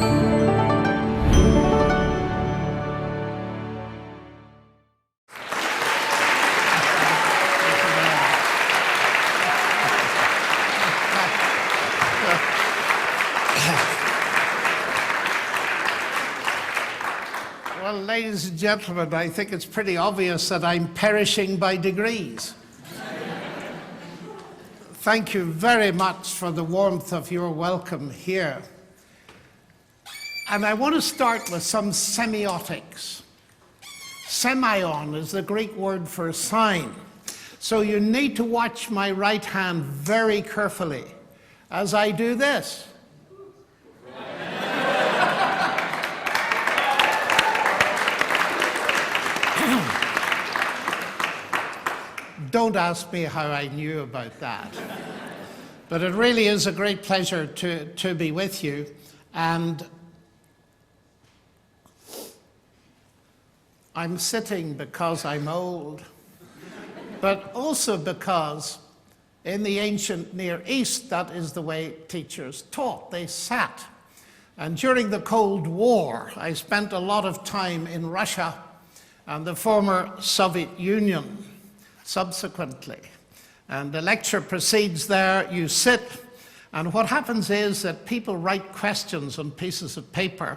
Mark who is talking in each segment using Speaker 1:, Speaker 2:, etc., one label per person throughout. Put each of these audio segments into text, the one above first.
Speaker 1: Well, ladies and gentlemen, I think it's pretty obvious that I'm perishing by degrees. Thank you very much for the warmth of your welcome here. And I want to start with some semiotics. Semeion is the Greek word for sign. So you need to watch my right hand very carefully as I do this. Don't ask me how I knew about that. But it really is a great pleasure to be with you. And I'm sitting because I'm old, but also because in the ancient Near East, that is the way teachers taught. They sat. And during the Cold War, I spent a lot of time in Russia and the former Soviet Union subsequently. And the lecture proceeds there, you sit, and what happens is that people write questions on pieces of paper,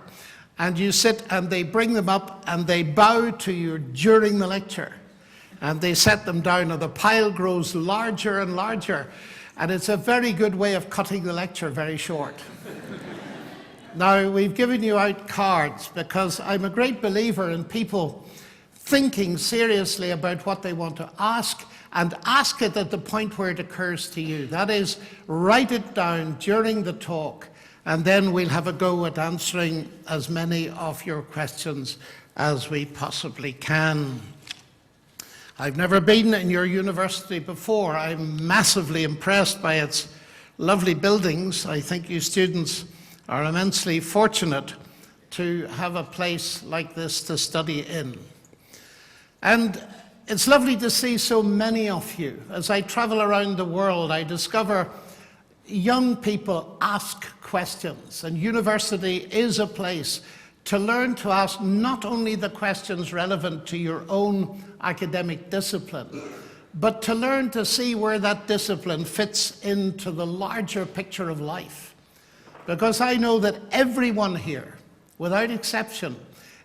Speaker 1: and you sit and they bring them up and they bow to you during the lecture. And they set them down, and the pile grows larger and larger, and it's a very good way of cutting the lecture very short. Now, we've given you out cards because I'm a great believer in people thinking seriously about what they want to ask, and ask it at the point where it occurs to you. That is, write it down during the talk, and then we'll have a go at answering as many of your questions as we possibly can. I've never been in your university before. I'm massively impressed by its lovely buildings. I think you students are immensely fortunate to have a place like this to study in. And it's lovely to see so many of you. As I travel around the world, I discover young people ask questions, and university is a place to learn to ask not only the questions relevant to your own academic discipline, but to learn to see where that discipline fits into the larger picture of life. Because I know that everyone here, without exception,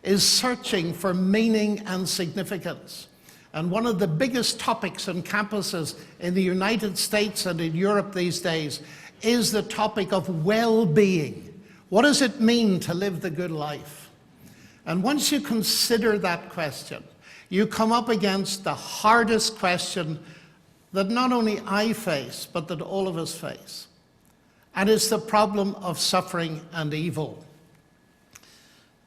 Speaker 1: is searching for meaning and significance. And one of the biggest topics on campuses in the United States and in Europe these days is the topic of well-being. What does it mean to live the good life? And once you consider that question, you come up against the hardest question that not only I face, but that all of us face. And it's the problem of suffering and evil.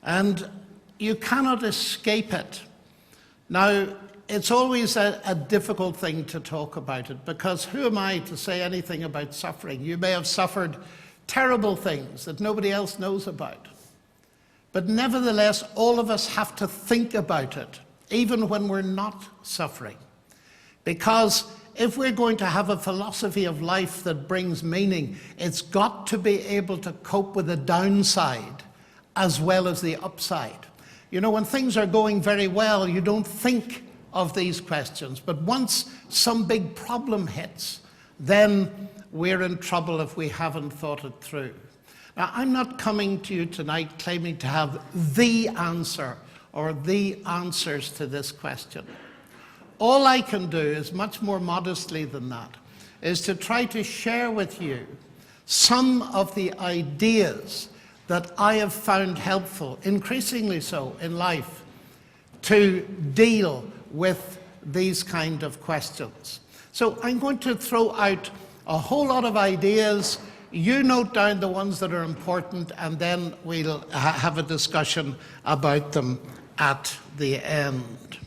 Speaker 1: And you cannot escape it. Now, it's always a difficult thing to talk about it, because who am I to say anything about suffering? You may have suffered terrible things that nobody else knows about. But nevertheless, all of us have to think about it, even when we're not suffering. Because if we're going to have a philosophy of life that brings meaning, it's got to be able to cope with the downside as well as the upside. You know, when things are going very well, you don't think of these questions. But once some big problem hits, then we're in trouble if we haven't thought it through. Now, I'm not coming to you tonight claiming to have the answer or the answers to this question. All I can do is, much more modestly than that, is to try to share with you some of the ideas that I have found helpful, increasingly so in life, to deal with these kind of questions. So I'm going to throw out a whole lot of ideas. You note down the ones that are important, and then we'll have a discussion about them at the end.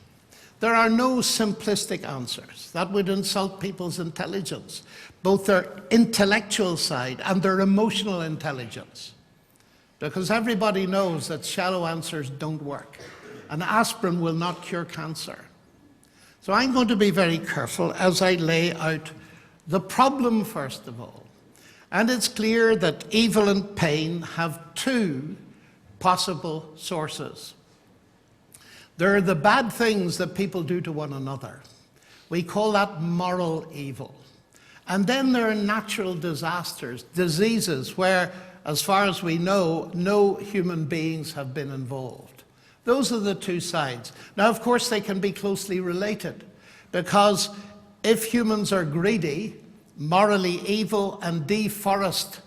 Speaker 1: There are no simplistic answers. That would insult people's intelligence, both their intellectual side and their emotional intelligence. Because everybody knows that shallow answers don't work. And aspirin will not cure cancer. So I'm going to be very careful as I lay out the problem, first of all. And it's clear that evil and pain have two possible sources. There are the bad things that people do to one another. We call that moral evil. And then there are natural disasters, diseases, where, as far as we know, no human beings have been involved. Those are the two sides. Now, of course, they can be closely related, because if humans are greedy, morally evil, and deforest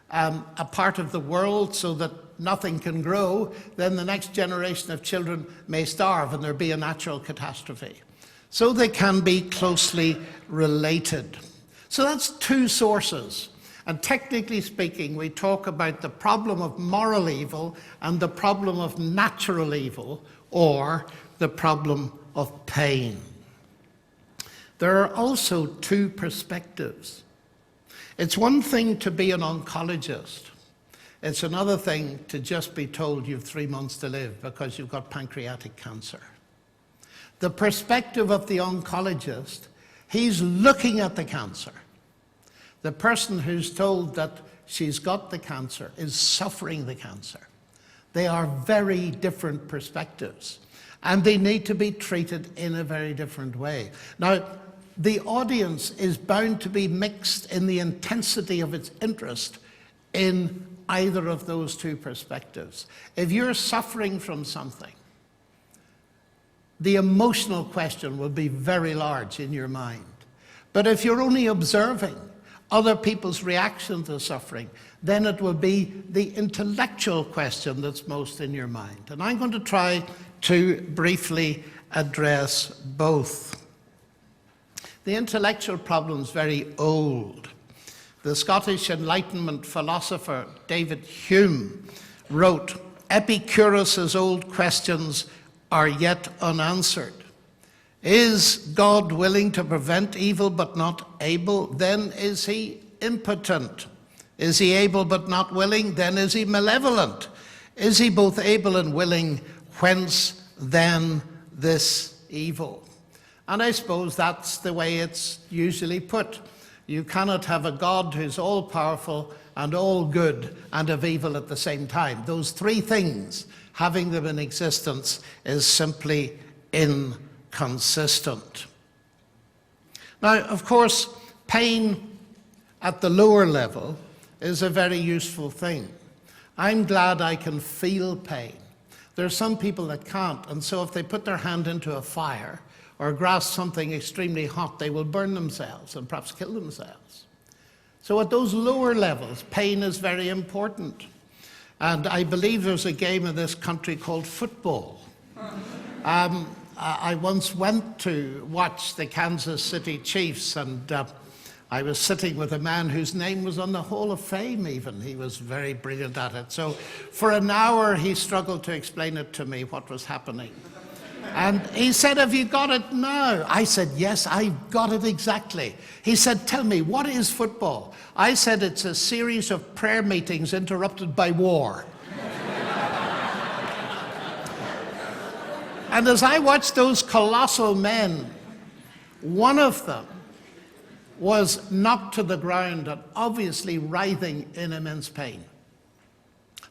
Speaker 1: a part of the world so that nothing can grow, then the next generation of children may starve and there be a natural catastrophe. So they can be closely related. So that's two sources. And technically speaking, we talk about the problem of moral evil and the problem of natural evil, or the problem of pain. There are also two perspectives. It's one thing to be an oncologist. It's another thing to just be told you've 3 months to live because you've got pancreatic cancer. The perspective of the oncologist, he's looking at the cancer. The person who's told that she's got the cancer is suffering the cancer. They are very different perspectives, and they need to be treated in a very different way. Now, the audience is bound to be mixed in the intensity of its interest in either of those two perspectives. If you're suffering from something, the emotional question will be very large in your mind. But if you're only observing other people's reaction to suffering, then it will be the intellectual question that's most in your mind. And I'm going to try to briefly address both. The intellectual problem is very old. The Scottish Enlightenment philosopher David Hume wrote, "Epicurus's old questions are yet unanswered. Is God willing to prevent evil but not able? Then is he impotent. Is he able but not willing? Then is he malevolent. Is he both able and willing? Whence then this evil?" And I suppose that's the way it's usually put. You cannot have a God who's all-powerful and all good and of evil at the same time. Those three things, having them in existence, is simply inconsistent. Now, of course, pain at the lower level is a very useful thing. I'm glad I can feel pain. There are some people that can't, and so if they put their hand into a fire or grasp something extremely hot, they will burn themselves and perhaps kill themselves. So at those lower levels, pain is very important. And I believe there's a game in this country called football. I once went to watch the Kansas City Chiefs, and I was sitting with a man whose name was on the Hall of Fame even. He was very brilliant at it. So for an hour, he struggled to explain it to me, what was happening. And he said, "Have you got it now?" I said, "Yes, I've got it exactly." He said, "Tell me, what is football?" I said, "It's a series of prayer meetings interrupted by war." And as I watched those colossal men, one of them was knocked to the ground and obviously writhing in immense pain.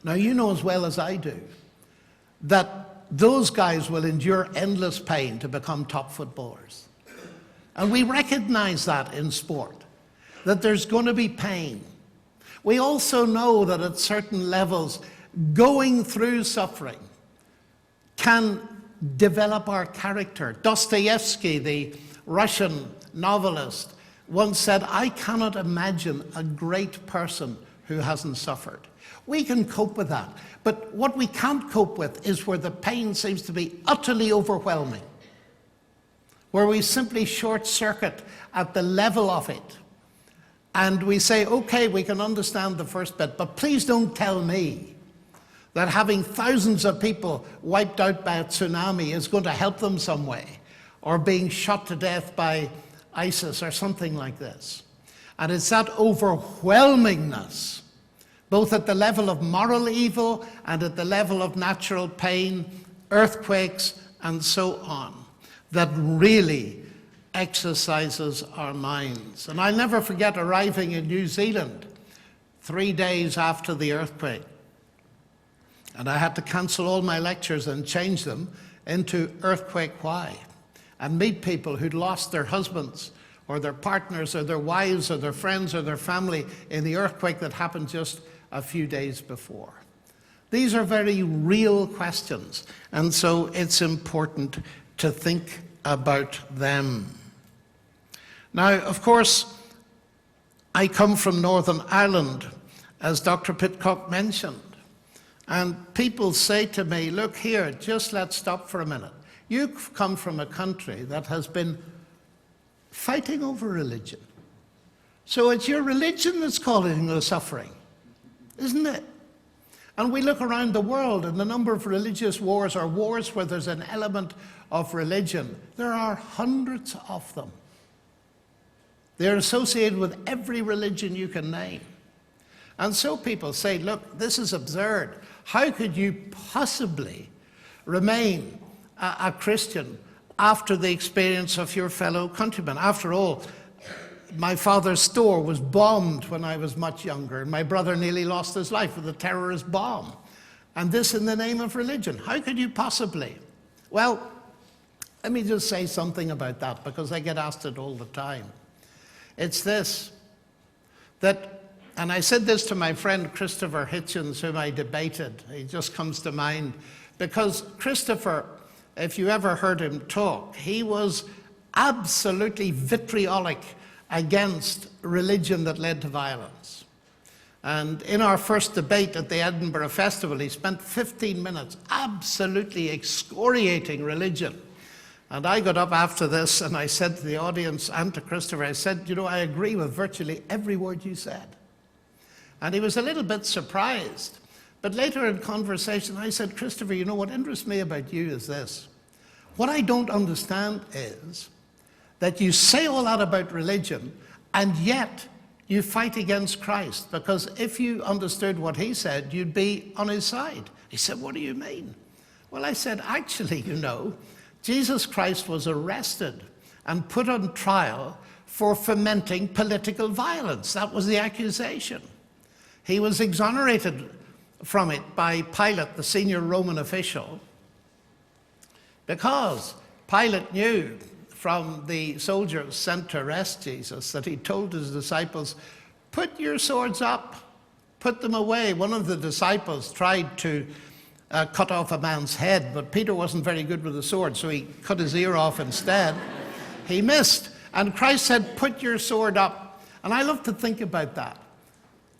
Speaker 1: Now, you know as well as I do that those guys will endure endless pain to become top footballers. And we recognize that in sport, that there's going to be pain. We also know that at certain levels, going through suffering can develop our character. Dostoevsky, the Russian novelist, once said, "I cannot imagine a great person who hasn't suffered." We can cope with that. But what we can't cope with is where the pain seems to be utterly overwhelming, where we simply short circuit at the level of it. And we say, okay, we can understand the first bit, but please don't tell me that having thousands of people wiped out by a tsunami is going to help them some way, or being shot to death by ISIS or something like this. And it's that overwhelmingness, both at the level of moral evil and at the level of natural pain, earthquakes, and so on, that really exercises our minds. And I'll never forget arriving in New Zealand 3 days after the earthquake. And I had to cancel all my lectures and change them into Earthquake Why, and meet people who'd lost their husbands or their partners or their wives or their friends or their family in the earthquake that happened just a few days before. These are very real questions, and so it's important to think about them. Now, of course, I come from Northern Ireland, as Dr. Pitcock mentioned, and people say to me, look here, just let's stop for a minute. You come from a country that has been fighting over religion. So it's your religion that's causing the suffering, isn't it? And we look around the world and the number of religious wars, or wars where there's an element of religion, there are hundreds of them. They're associated with every religion you can name. And so people say, look, this is absurd. How could you possibly remain a Christian after the experience of your fellow countrymen? After all, my father's store was bombed when I was much younger, and my brother nearly lost his life with a terrorist bomb. And this in the name of religion. How could you possibly? Well, let me just say something about that, because I get asked it all the time. It's this, that, and I said this to my friend Christopher Hitchens, whom I debated. He just comes to mind, because Christopher, if you ever heard him talk, he was absolutely vitriolic against religion that led to violence. And in our first debate at the Edinburgh Festival, he spent 15 minutes absolutely excoriating religion. And I got up after this and I said to the audience and to Christopher, I said, you know, I agree with virtually every word you said. And he was a little bit surprised. But later in conversation, I said, Christopher, you know, what interests me about you is this. What I don't understand is that you say all that about religion, and yet you fight against Christ. Because if you understood what he said, you'd be on his side. He said, what do you mean? Well, I said, actually, you know, Jesus Christ was arrested and put on trial for fomenting political violence. That was the accusation. He was exonerated from it by Pilate, the senior Roman official, because Pilate knew from the soldiers sent to arrest Jesus that he told his disciples, put your swords up, put them away. One of the disciples tried to cut off a man's head, but Peter wasn't very good with the sword, so he cut his ear off instead. He missed, and Christ said, put your sword up. And I love to think about that.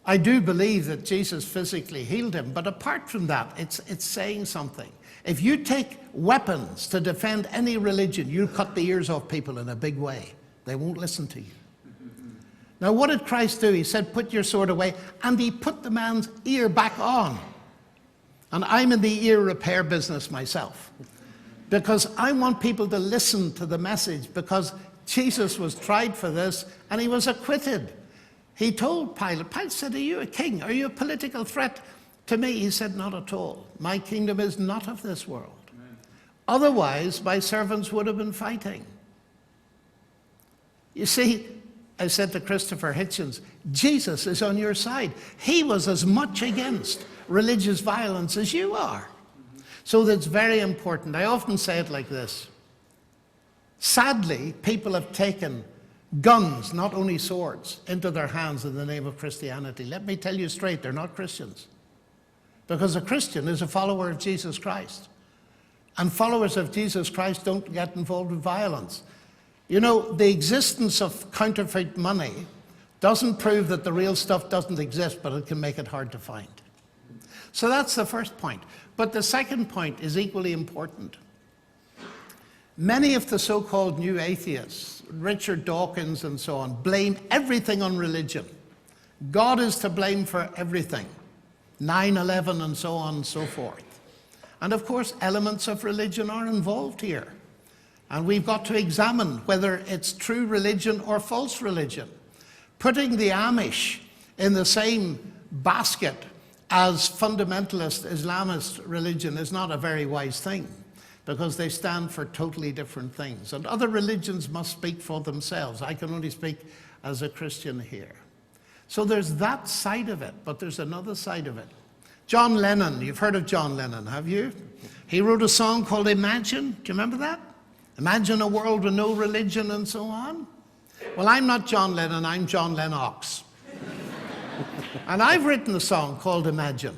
Speaker 1: I do believe that Jesus physically healed him, but apart from that, it's saying something. If you take weapons to defend any religion, you cut the ears off people in a big way. They won't listen to you. Now, what did Christ do? He said, put your sword away, and he put the man's ear back on. And I'm in the ear repair business myself, because I want people to listen to the message, because Jesus was tried for this, and he was acquitted. He told Pilate, Pilate said, are you a king? Are you a political threat to me? He said, not at all. My kingdom is not of this world. Amen. Otherwise, my servants would have been fighting. You see, I said to Christopher Hitchens, Jesus is on your side. He was as much against religious violence as you are. So that's very important. I often say it like this. Sadly, people have taken guns, not only swords, into their hands in the name of Christianity. Let me tell you straight, they're not Christians. Because a Christian is a follower of Jesus Christ. And followers of Jesus Christ don't get involved with violence. You know, the existence of counterfeit money doesn't prove that the real stuff doesn't exist, but it can make it hard to find. So that's the first point. But the second point is equally important. Many of the so-called new atheists, Richard Dawkins and so on, blame everything on religion. God is to blame for everything. 9/11 and so on and so forth. And of course, elements of religion are involved here. And we've got to examine whether it's true religion or false religion. Putting the Amish in the same basket as fundamentalist Islamist religion is not a very wise thing, because they stand for totally different things. And other religions must speak for themselves. I can only speak as a Christian here. So there's that side of it, but there's another side of it. John Lennon, you've heard of John Lennon, have you? He wrote a song called Imagine. Do you remember that? Imagine a world with no religion and so on. Well, I'm not John Lennon, I'm John Lennox. And I've written a song called Imagine.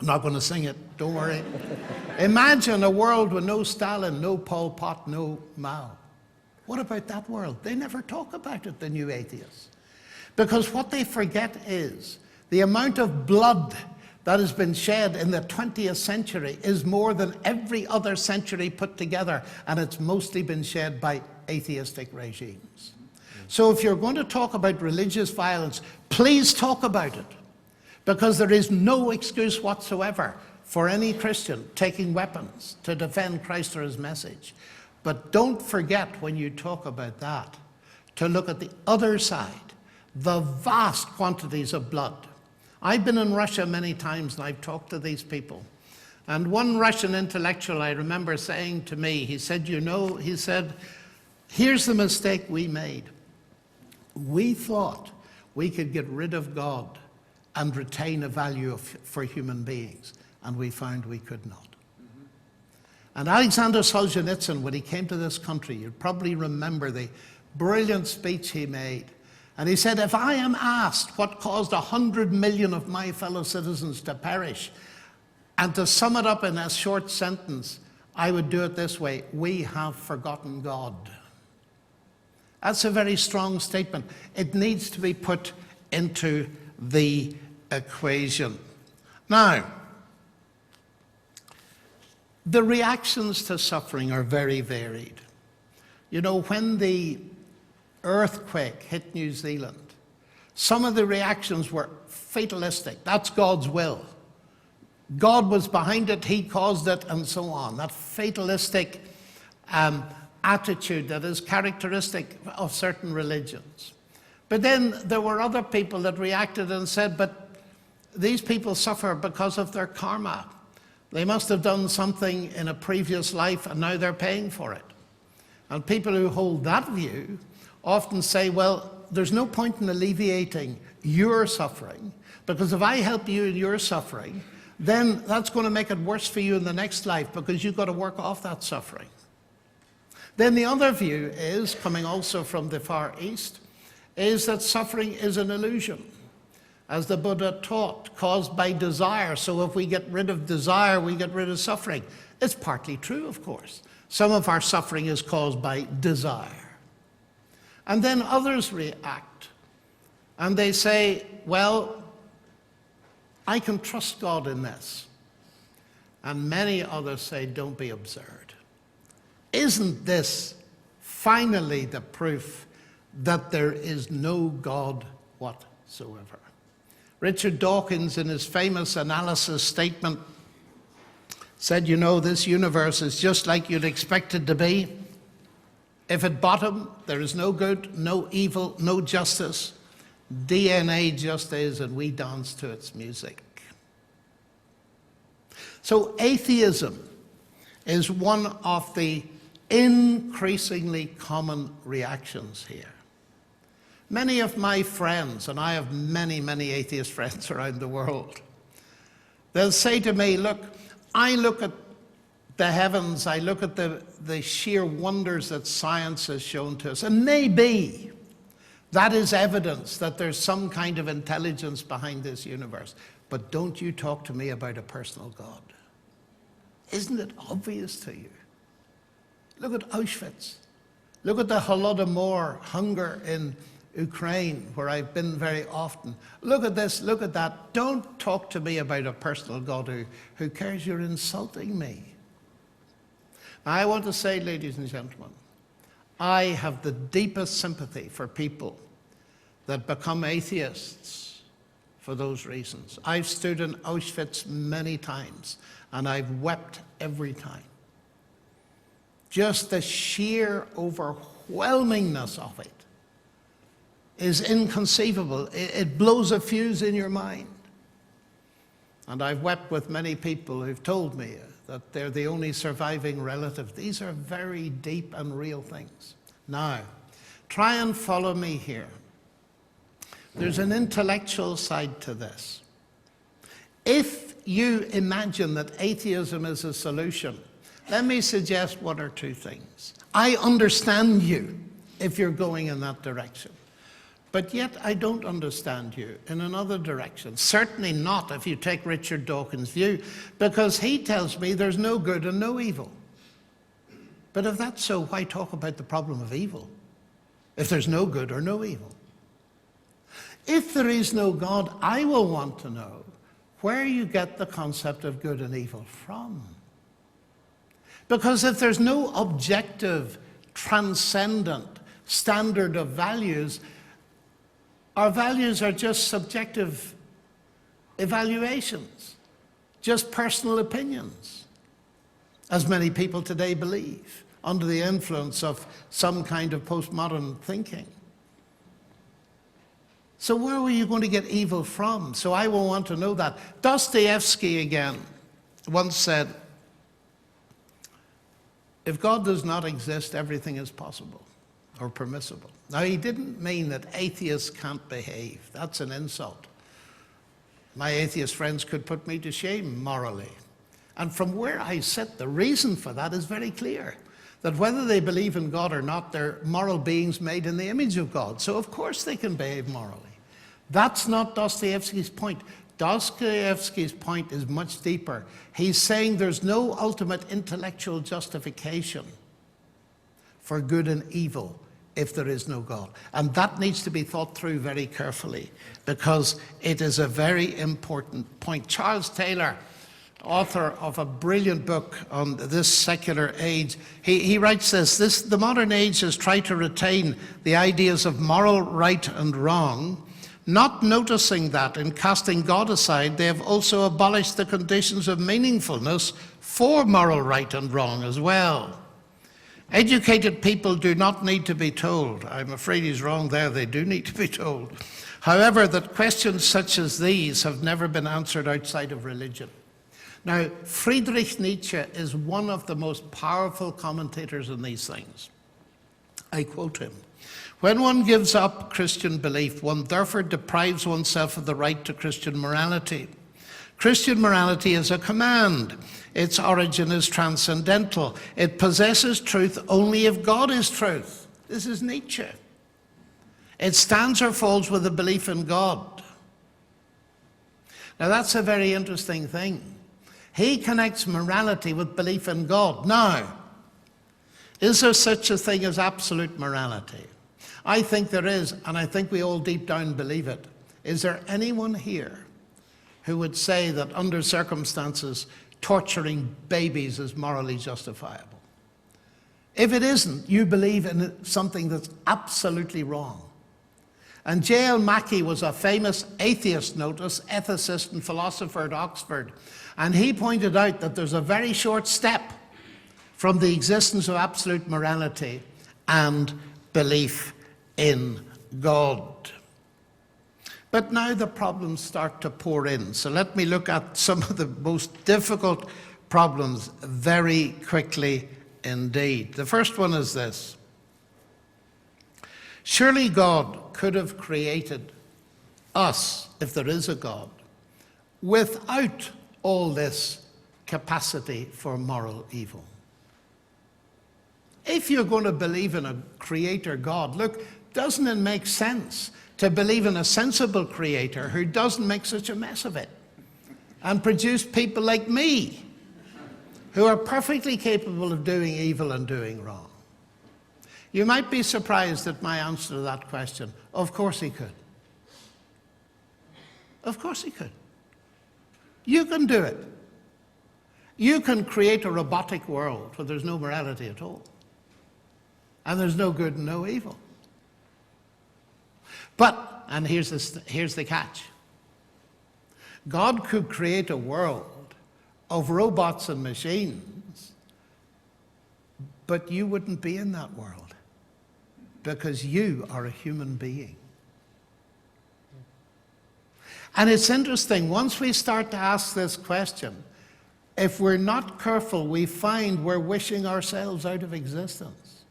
Speaker 1: I'm not going to sing it, don't worry. Imagine a world with no Stalin, no Pol Pot, no Mao. What about that world? They never talk about it, the new atheists. Because what they forget is the amount of blood that has been shed in the 20th century is more than every other century put together, and it's mostly been shed by atheistic regimes. So if you're going to talk about religious violence, please talk about it, because there is no excuse whatsoever for any Christian taking weapons to defend Christ or his message. But don't forget, when you talk about that, to look at the other side, the vast quantities of blood. I've been in Russia many times and I've talked to these people. And one Russian intellectual I remember saying to me, he said, here's the mistake we made. We thought we could get rid of God and retain a value for human beings, and we found we could not. And Alexander Solzhenitsyn, when he came to this country, you'd probably remember the brilliant speech he made. And he said, if I am asked what caused 100 million of my fellow citizens to perish, and to sum it up in a short sentence, I would do it this way: we have forgotten God. That's a very strong statement. It needs to be put into the equation. Now, the reactions to suffering are very varied. You know, when the earthquake hit New Zealand, some of the reactions were fatalistic. That's God's will. God was behind it, he caused it, and so on. That fatalistic attitude that is characteristic of certain religions. But then there were other people that reacted and said, but these people suffer because of their karma. They must have done something in a previous life and now they're paying for it. And people who hold that view often say, well, there's no point in alleviating your suffering, because if I help you in your suffering, then that's going to make it worse for you in the next life, because you've got to work off that suffering. Then the other view is, coming also from the Far East, is that suffering is an illusion, as the Buddha taught, caused by desire. So if we get rid of desire, we get rid of suffering. It's partly true, of course. Some of our suffering is caused by desire. And then others react, and they say, well, I can trust God in this. And many others say, don't be absurd. Isn't this finally the proof that there is no God whatsoever? Richard Dawkins, in his famous analysis statement, said, you know, this universe is just like you'd expect it to be. If at bottom there is no good, no evil, no justice, DNA just is, and we dance to its music. So atheism is one of the increasingly common reactions here. Many of my friends, and I have many, many atheist friends around the world, they'll say to me, look, I look at the heavens, I look at the sheer wonders that science has shown to us, and maybe that is evidence that there's some kind of intelligence behind this universe. But don't you talk to me about a personal God. Isn't it obvious to you? Look at Auschwitz. Look at the Holodomor, hunger in Ukraine, where I've been very often. Look at this, look at that. Don't talk to me about a personal God who cares. You're insulting me. Now, I want to say, ladies and gentlemen, I have the deepest sympathy for people that become atheists for those reasons. I've stood in Auschwitz many times, and I've wept every time. Just the sheer overwhelmingness of it is inconceivable. It blows a fuse in your mind. And I've wept with many people who've told me that they're the only surviving relative. These are very deep and real things. Now, try and follow me here. There's an intellectual side to this. If you imagine that atheism is a solution, let me suggest one or two things. I understand you if you're going in that direction. But yet I don't understand you in another direction. Certainly not if you take Richard Dawkins' view, because he tells me there's no good and no evil. But if that's so, why talk about the problem of evil if there's no good or no evil? If there is no God, I will want to know where you get the concept of good and evil from. Because if there's no objective, transcendent standard of values, our values are just subjective evaluations, just personal opinions, as many people today believe, under the influence of some kind of postmodern thinking. So where were you going to get evil from? So I will want to know that. Dostoevsky again once said, if God does not exist, everything is possible or permissible. Now, he didn't mean that atheists can't behave. That's an insult. My atheist friends could put me to shame morally. And from where I sit, the reason for that is very clear. That whether they believe in God or not, they're moral beings made in the image of God. So of course they can behave morally. That's not Dostoevsky's point. Dostoevsky's point is much deeper. He's saying there's no ultimate intellectual justification for good and evil if there is no God. And that needs to be thought through very carefully, because it is a very important point. Charles Taylor, author of a brilliant book on this secular age, he writes this, the modern age has tried to retain the ideas of moral right and wrong, not noticing that in casting God aside, they have also abolished the conditions of meaningfulness for moral right and wrong as well. Educated people do not need to be told. I'm afraid he's wrong there, they do need to be told. However, that questions such as these have never been answered outside of religion. Now, Friedrich Nietzsche is one of the most powerful commentators on these things. I quote him, "When one gives up Christian belief, one therefore deprives oneself of the right to Christian morality. Christian morality is a command. Its origin is transcendental. It possesses truth only if God is truth." This is Nietzsche. It stands or falls with a belief in God. Now that's a very interesting thing. He connects morality with belief in God. Now, is there such a thing as absolute morality? I think there is, and I think we all deep down believe it. Is there anyone here who would say that under circumstances torturing babies is morally justifiable? If it isn't, you believe in something that's absolutely wrong. And J.L. Mackie was a famous atheist, notice, ethicist and philosopher at Oxford. And he pointed out that there's a very short step from the existence of absolute morality and belief in God. But now the problems start to pour in. So let me look at some of the most difficult problems very quickly indeed. The first one is this. Surely God could have created us, if there is a God, without all this capacity for moral evil. If you're going to believe in a creator God, look, doesn't it make sense to believe in a sensible creator who doesn't make such a mess of it and produce people like me who are perfectly capable of doing evil and doing wrong? You might be surprised at my answer to that question. Of course he could. Of course he could. You can do it. You can create a robotic world where there's no morality at all. And there's no good and no evil. But, and here's the catch. God could create a world of robots and machines, but you wouldn't be in that world because you are a human being. And it's interesting, once we start to ask this question, if we're not careful, we find we're wishing ourselves out of existence.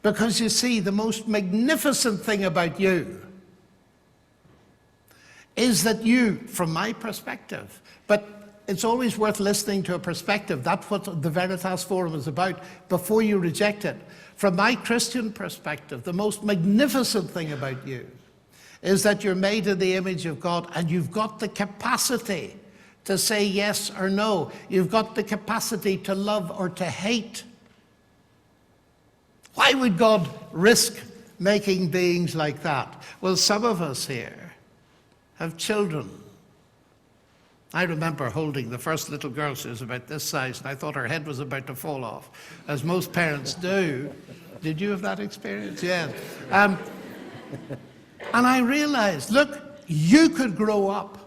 Speaker 1: Because you see, the most magnificent thing about you is that you, from my perspective, but it's always worth listening to a perspective. That's what the Veritas Forum is about, before you reject it. From my Christian perspective, the most magnificent thing about you is that you're made in the image of God, and you've got the capacity to say yes or no. You've got the capacity to love or to hate. Why would God risk making beings like that? Well, some of us here have children. I remember holding the first little girl. She was about this size, and I thought her head was about to fall off, as most parents do. Did you have that experience? Yeah. And I realized, look, you could grow up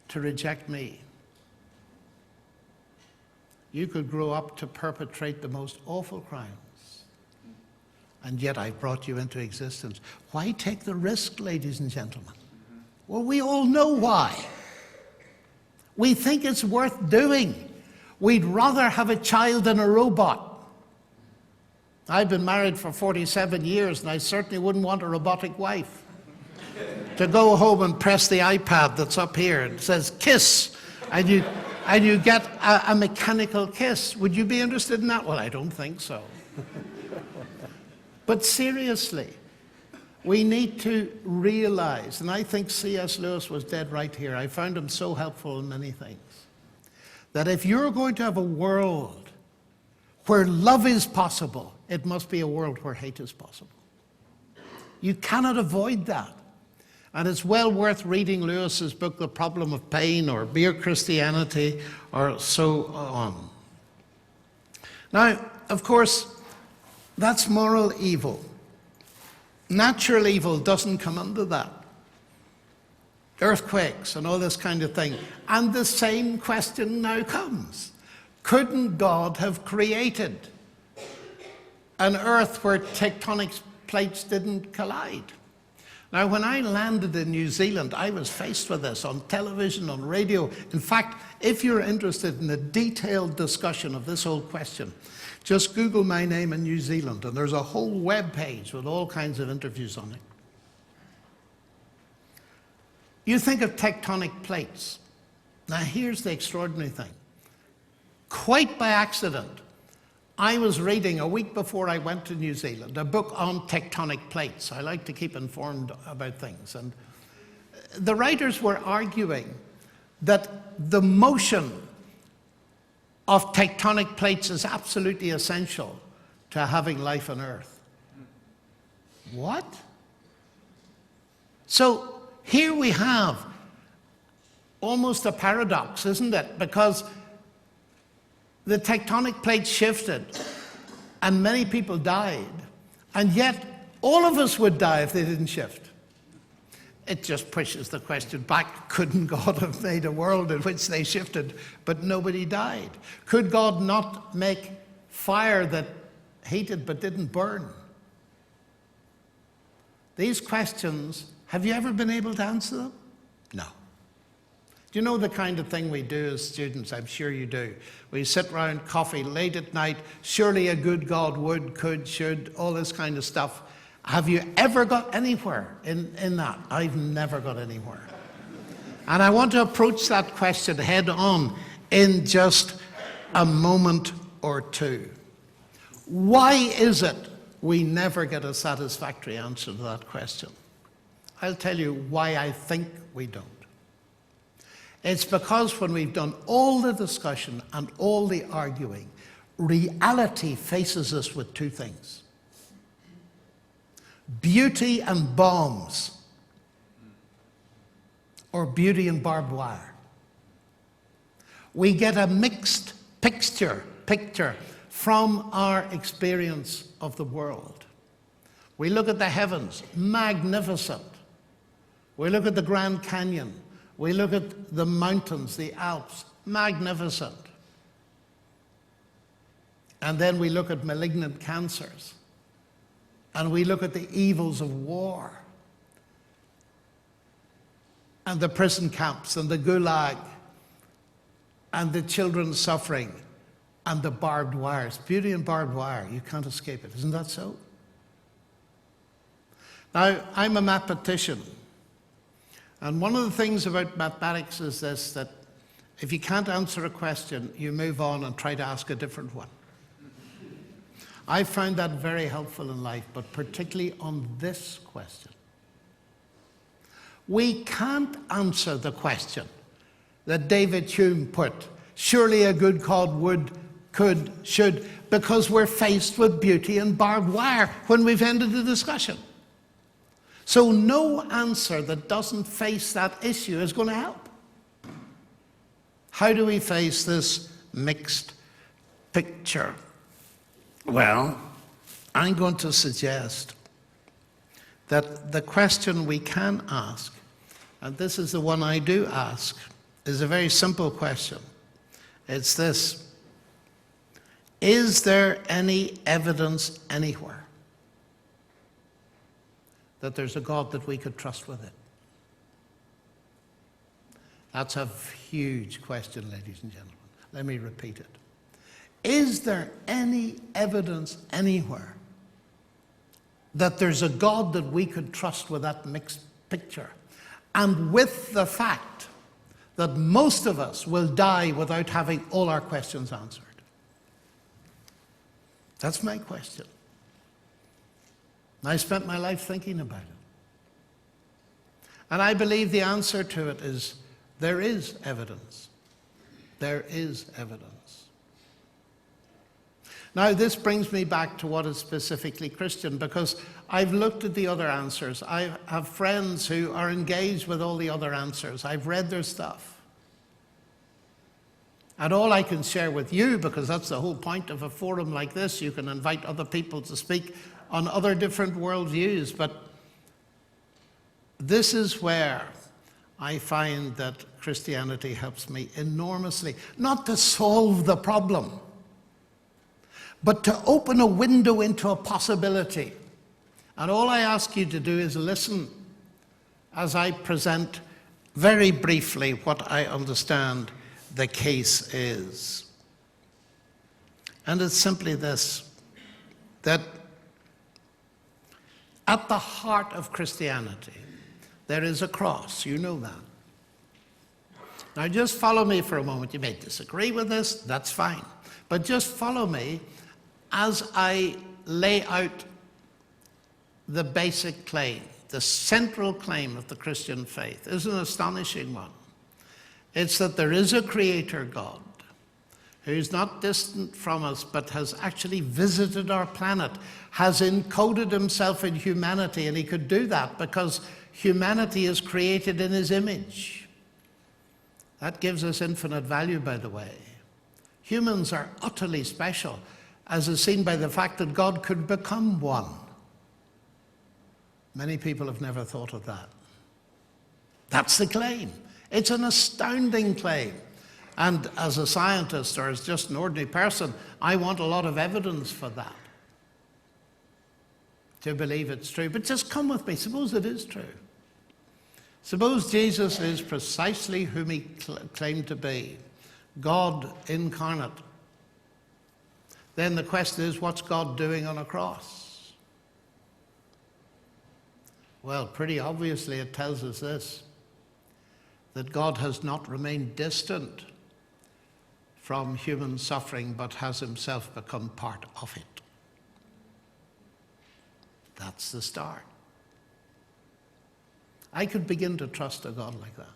Speaker 1: to reject me. You could grow up to perpetrate the most awful crimes. And yet I brought you into existence. Why take the risk, ladies and gentlemen? Well, we all know why. We think it's worth doing. We'd rather have a child than a robot. I've been married for 47 years, and I certainly wouldn't want a robotic wife to go home and press the iPad that's up here and says kiss, and you get a mechanical kiss. Would you be interested in that? Well, I don't think so. But seriously, we need to realize, and I think C.S. Lewis was dead right here. I found him so helpful in many things, that if you're going to have a world where love is possible, it must be a world where hate is possible. You cannot avoid that. And it's well worth reading Lewis's book, The Problem of Pain, or Mere Christianity, or so on. Now, of course, that's moral evil. Natural evil doesn't come under that. Earthquakes and all this kind of thing. And the same question now comes. Couldn't God have created an earth where tectonic plates didn't collide? Now, when I landed in New Zealand, I was faced with this on television, on radio. In fact, if you're interested in a detailed discussion of this whole question, just Google my name in New Zealand, and there's a whole web page with all kinds of interviews on it. You think of tectonic plates. Now, here's the extraordinary thing. Quite by accident, I was reading, a week before I went to New Zealand, a book on tectonic plates. I like to keep informed about things. And the writers were arguing that the motion of tectonic plates is absolutely essential to having life on Earth. What? So here we have almost a paradox, isn't it? Because the tectonic plates shifted and many people died, and yet all of us would die if they didn't shift. It just pushes the question back. Couldn't God have made a world in which they shifted but nobody died? Could God not make fire that heated but didn't burn? These questions, have you ever been able to answer them? No. Do you know the kind of thing we do as students? I'm sure you do. We sit around coffee late at night. Surely a good God would, could, should, all this kind of stuff. Have you ever got anywhere in that? I've never got anywhere. And I want to approach that question head on in just a moment or two. Why is it we never get a satisfactory answer to that question? I'll tell you why I think we don't. It's because when we've done all the discussion and all the arguing, reality faces us with two things. Beauty and bombs, or beauty and barbed wire. We get a mixed picture from our experience of the world. We look at the heavens, magnificent. We look at the Grand Canyon. We look at the mountains, the Alps, magnificent. And then we look at malignant cancers. And we look at the evils of war. And the prison camps and the gulag. And the children suffering. And the barbed wires. Beauty and barbed wire, you can't escape it. Isn't that so? Now, I'm a mathematician. And one of the things about mathematics is this, that if you can't answer a question, you move on and try to ask a different one. I found that very helpful in life, but particularly on this question. We can't answer the question that David Hume put, surely a good God would, could, should, because we're faced with beauty and barbed wire when we've ended the discussion. So no answer that doesn't face that issue is going to help. How do we face this mixed picture? Well, I'm going to suggest that the question we can ask, and this is the one I do ask, is a very simple question. It's this: is there any evidence anywhere that there's a God that we could trust with it? That's a huge question, ladies and gentlemen. Let me repeat it. Is there any evidence anywhere that there's a God that we could trust with that mixed picture? And with the fact that most of us will die without having all our questions answered. That's my question. I spent my life thinking about it. And I believe the answer to it is there is evidence. There is evidence. Now, this brings me back to what is specifically Christian, because I've looked at the other answers. I have friends who are engaged with all the other answers. I've read their stuff. And all I can share with you, because that's the whole point of a forum like this, you can invite other people to speak on other different worldviews, but this is where I find that Christianity helps me enormously, not to solve the problem, but to open a window into a possibility. And all I ask you to do is listen as I present very briefly what I understand the case is. And it's simply this, that at the heart of Christianity, there is a cross. You know that. Now just follow me for a moment. You may disagree with this, that's fine. But just follow me as I lay out the basic claim, the central claim of the Christian faith. Is an astonishing one. It's that there is a creator God who's not distant from us, but has actually visited our planet, has encoded himself in humanity, and he could do that because humanity is created in his image. That gives us infinite value, by the way. Humans are utterly special, as is seen by the fact that God could become one. Many people have never thought of that. That's the claim. It's an astounding claim. And as a scientist, or as just an ordinary person, I want a lot of evidence for that, to believe it's true. But just come with me. Suppose it is true. Suppose Jesus is precisely whom he claimed to be, God incarnate. Then the question is, what's God doing on a cross? Well, pretty obviously it tells us this, that God has not remained distant from human suffering, but has himself become part of it. That's the start. I could begin to trust a God like that.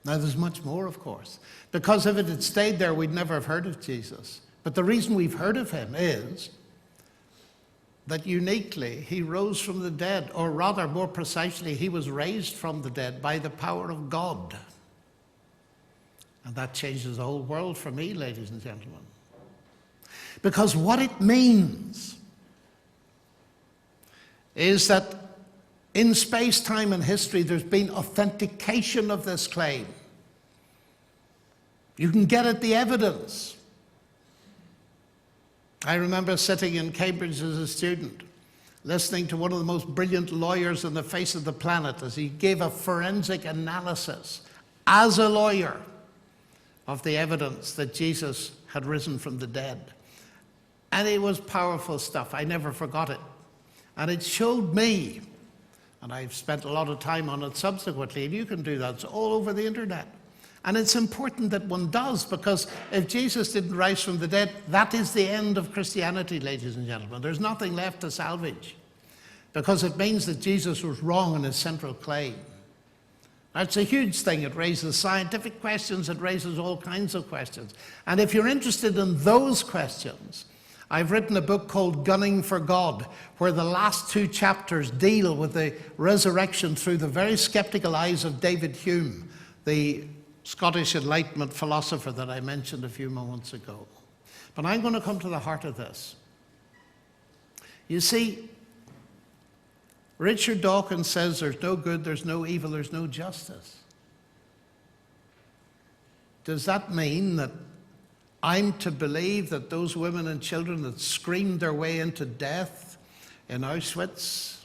Speaker 1: Now, there's much more, of course, because if it had stayed there, we'd never have heard of Jesus. But the reason we've heard of him is that uniquely he rose from the dead, or rather, more precisely, he was raised from the dead by the power of God. And that changes the whole world for me, ladies and gentlemen. Because what it means is that in space, time, and history, there's been authentication of this claim. You can get at the evidence. I remember sitting in Cambridge as a student, listening to one of the most brilliant lawyers on the face of the planet as he gave a forensic analysis, as a lawyer, of the evidence that Jesus had risen from the dead. And it was powerful stuff. I never forgot it. And it showed me And I've spent a lot of time on it subsequently, and you can do that. It's all over the internet. And it's important that one does, because if Jesus didn't rise from the dead, that is the end of Christianity, ladies and gentlemen. There's nothing left to salvage, because it means that Jesus was wrong in his central claim. That's a huge thing. It raises scientific questions. It raises all kinds of questions. And if you're interested in those questions, I've written a book called Gunning for God, where the last 2 chapters deal with the resurrection through the very skeptical eyes of David Hume, the Scottish Enlightenment philosopher that I mentioned a few moments ago. But I'm going to come to the heart of this. You see, Richard Dawkins says there's no good, there's no evil, there's no justice. Does that mean that I'm to believe that those women and children that screamed their way into death in Auschwitz,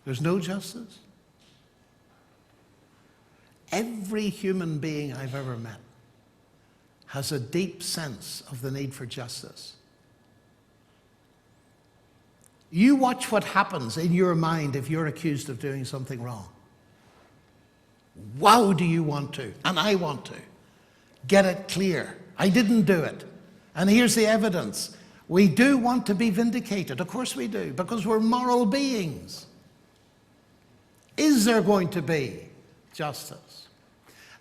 Speaker 1: there's no justice? Every human being I've ever met has a deep sense of the need for justice. You watch what happens in your mind if you're accused of doing something wrong. Wow, do you want to? And I want to. Get it clear. I didn't do it. And here's the evidence. We do want to be vindicated. Of course we do, because we're moral beings. Is there going to be justice?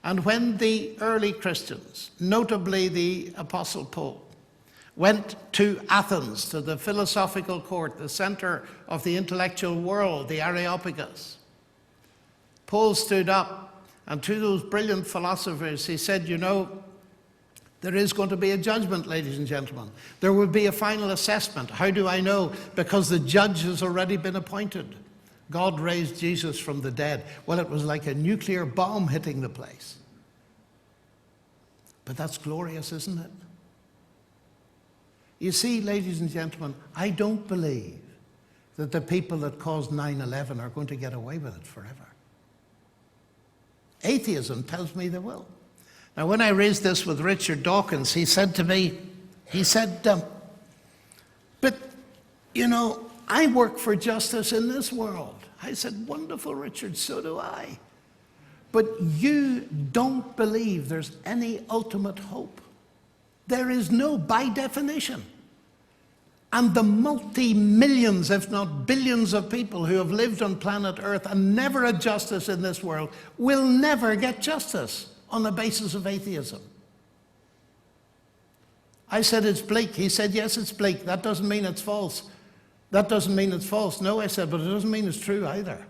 Speaker 1: And when the early Christians, notably the Apostle Paul, went to Athens, to the philosophical court, the center of the intellectual world, the Areopagus, Paul stood up, and to those brilliant philosophers he said, you know, there is going to be a judgment, ladies and gentlemen. There will be a final assessment. How do I know? Because the judge has already been appointed. God raised Jesus from the dead. Well, it was like a nuclear bomb hitting the place. But that's glorious, isn't it? You see, ladies and gentlemen, I don't believe that the people that caused 9/11 are going to get away with it forever. Atheism tells me they will. Now, when I raised this with Richard Dawkins, he said to me, but, you know, I work for justice in this world. I said, wonderful, Richard, so do I. But you don't believe there's any ultimate hope. There is no, by definition. And the multi-millions, if not billions of people who have lived on planet Earth and never had justice in this world will never get justice on the basis of atheism. I said, it's bleak. He said, yes, it's bleak. That doesn't mean it's false. That doesn't mean it's false. No, I said, but it doesn't mean it's true either.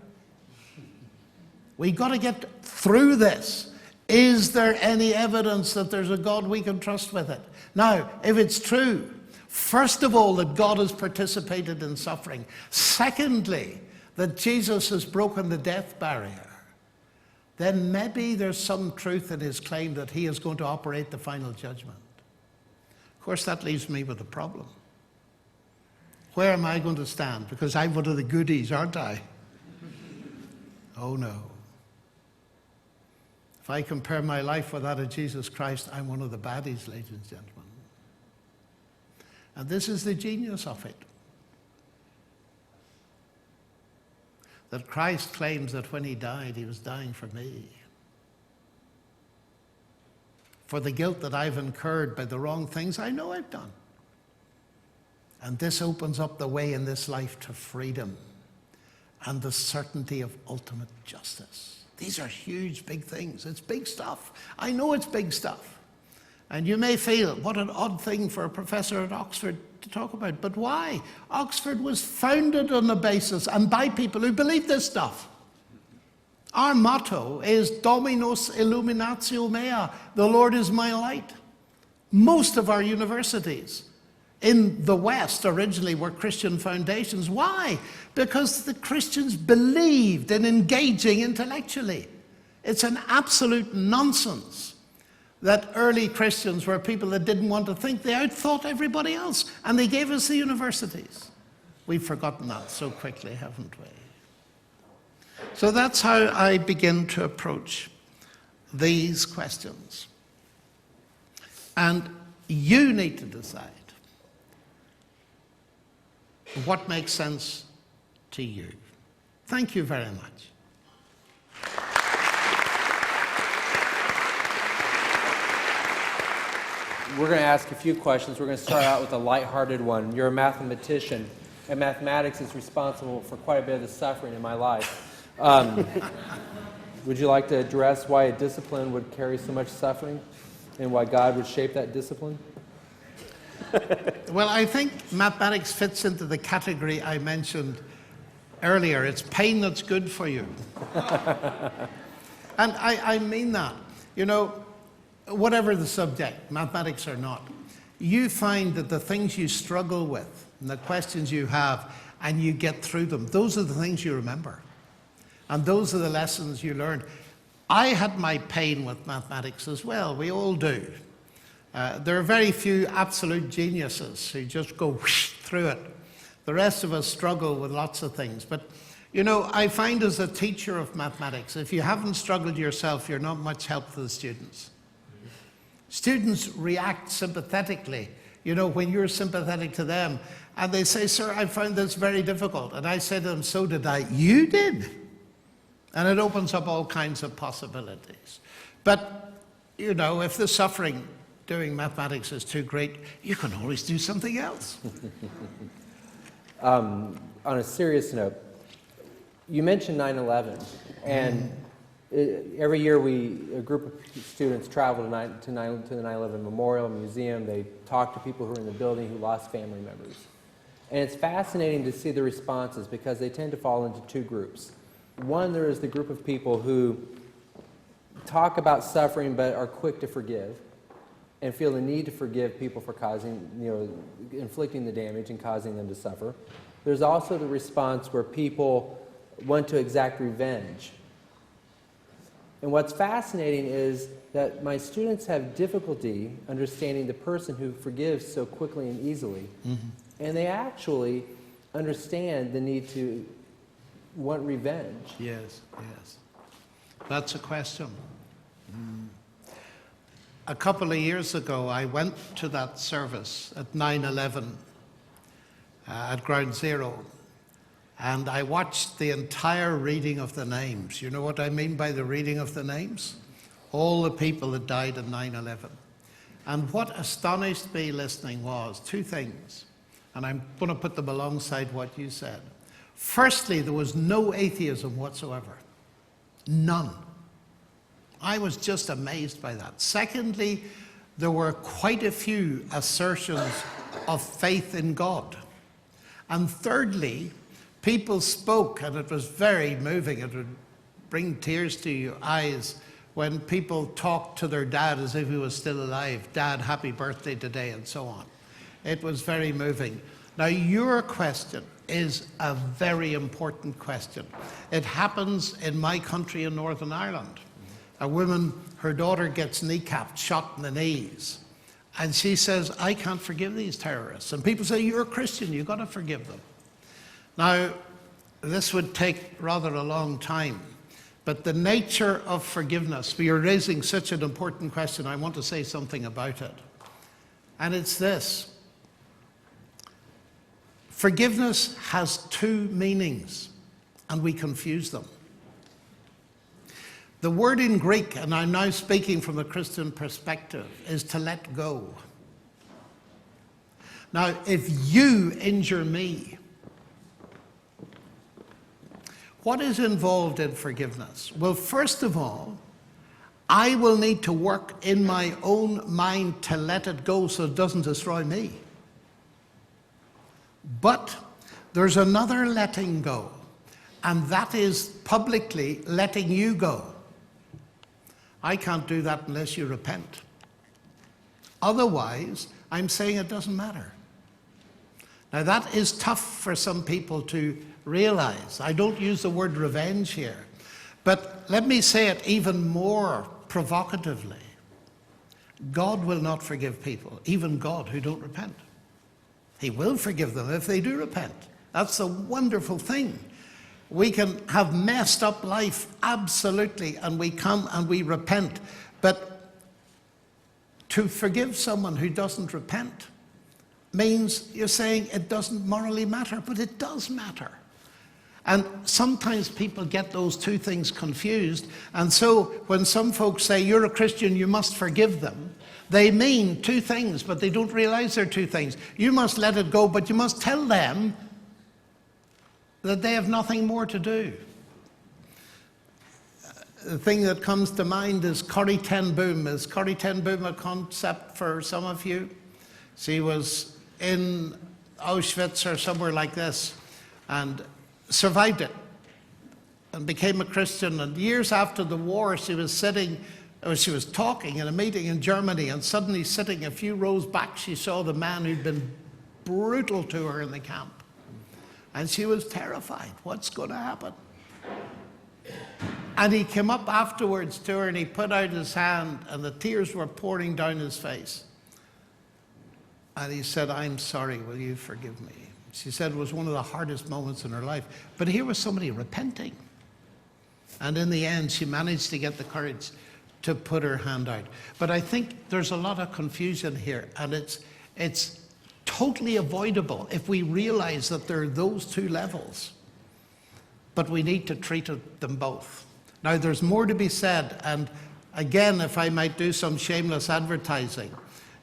Speaker 1: We've got to get through this. Is there any evidence that there's a God we can trust with it? Now, if it's true, first of all, that God has participated in suffering. Secondly, that Jesus has broken the death barrier. Then maybe there's some truth in his claim that he is going to operate the final judgment. Of course, that leaves me with a problem. Where am I going to stand? Because I'm one of the goodies, aren't I? Oh no. If I compare my life with that of Jesus Christ, I'm one of the baddies, ladies and gentlemen. And this is the genius of it. That Christ claims that when he died, he was dying for me. For the guilt that I've incurred by the wrong things I know I've done. And this opens up the way in this life to freedom and the certainty of ultimate justice. These are huge, big things. It's big stuff. I know it's big stuff. And you may feel, what an odd thing for a professor at Oxford to talk about. But why? Oxford was founded on the basis and by people who believe this stuff. Our motto is Dominus illuminatio mea, the Lord is my light. Most of our universities in the West originally were Christian foundations. Why? Because the Christians believed in engaging intellectually. It's an absolute nonsense that early Christians were people that didn't want to think. They outthought everybody else, and they gave us the universities. We've forgotten that so quickly, haven't we? So that's how I begin to approach these questions. And you need to decide what makes sense to you. Thank you very much.
Speaker 2: We're going to ask a few questions. We're going to start out with a lighthearted one. You're a mathematician, and mathematics is responsible for quite a bit of the suffering in my life. Would you like to address why a discipline would carry so much suffering and why God would shape that discipline?
Speaker 1: Well, I think mathematics fits into the category I mentioned earlier. It's pain that's good for you. And I mean that. You know, whatever the subject, mathematics or not, you find that the things you struggle with and the questions you have and you get through them, those are the things you remember. And those are the lessons you learned. I had my pain with mathematics as well. We all do. There are very few absolute geniuses who just go whoosh through it. The rest of us struggle with lots of things. But, you know, I find as a teacher of mathematics, if you haven't struggled yourself, you're not much help to the students. Students react sympathetically, you know, when you're sympathetic to them. And they say, sir, I found this very difficult. And I say to them, so did I. You did. And it opens up all kinds of possibilities. But, you know, if the suffering doing mathematics is too great, you can always do something else.
Speaker 2: On a serious note, you mentioned 9/11, and every year a group of students travel to the 9/11 Memorial Museum. They talk to people who are in the building who lost family members. And it's fascinating to see the responses because they tend to fall into two groups. One, there is the group of people who talk about suffering but are quick to forgive and feel the need to forgive people for causing, you know, inflicting the damage and causing them to suffer. There's also the response where people want to exact revenge. And what's fascinating is that my students have difficulty understanding the person who forgives so quickly and easily. Mm-hmm. And they actually understand the need to want revenge.
Speaker 1: Yes, yes. That's a question. A couple of years ago, I went to that service at 9/11 at Ground Zero, and I watched the entire reading of the names. You know what I mean by the reading of the names? All the people that died in 9/11. And what astonished me listening was two things, and I'm going to put them alongside what you said. Firstly, there was no atheism whatsoever. None. I was just amazed by that. Secondly, there were quite a few assertions of faith in God. And thirdly, people spoke, and it was very moving. It would bring tears to your eyes when people talked to their dad as if he was still alive. Dad, happy birthday today, and so on. It was very moving. Now, your question is a very important question. It happens in my country in Northern Ireland. A woman, her daughter gets kneecapped, shot in the knees. And she says, I can't forgive these terrorists. And people say, you're a Christian, you've got to forgive them. Now, this would take rather a long time. But the nature of forgiveness, we are raising such an important question, I want to say something about it. And it's this. Forgiveness has two meanings, and we confuse them. The word in Greek, and I'm now speaking from a Christian perspective, is to let go. Now, if you injure me, what is involved in forgiveness? Well, first of all, I will need to work in my own mind to let it go so it doesn't destroy me. But there's another letting go, and that is publicly letting you go. I can't do that unless you repent. Otherwise, I'm saying it doesn't matter. Now, that is tough for some people to realize. I don't use the word revenge here. But let me say it even more provocatively. God will not forgive people, even God, who don't repent. He will forgive them if they do repent. That's the wonderful thing. We can have messed up life, absolutely, and we come and we repent. But to forgive someone who doesn't repent means you're saying it doesn't morally matter, but it does matter. And sometimes people get those two things confused. And so when some folks say, you're a Christian, you must forgive them, they mean two things, but they don't realize they're two things. You must let it go, but you must tell them that they have nothing more to do. The thing that comes to mind is Corrie Ten Boom. Is Corrie Ten Boom a concept for some of you? She was in Auschwitz or somewhere like this and survived it and became a Christian. And years after the war, she was talking in a meeting in Germany, and suddenly sitting a few rows back, she saw the man who'd been brutal to her in the camp. And she was terrified. What's going to happen? And he came up afterwards to her and he put out his hand and the tears were pouring down his face. And he said, I'm sorry, will you forgive me? She said it was one of the hardest moments in her life. But here was somebody repenting. And in the end, she managed to get the courage to put her hand out. But I think there's a lot of confusion here, and it's totally avoidable if we realize that there are those two levels. But we need to treat them both. Now, there's more to be said, and again, if I might do some shameless advertising,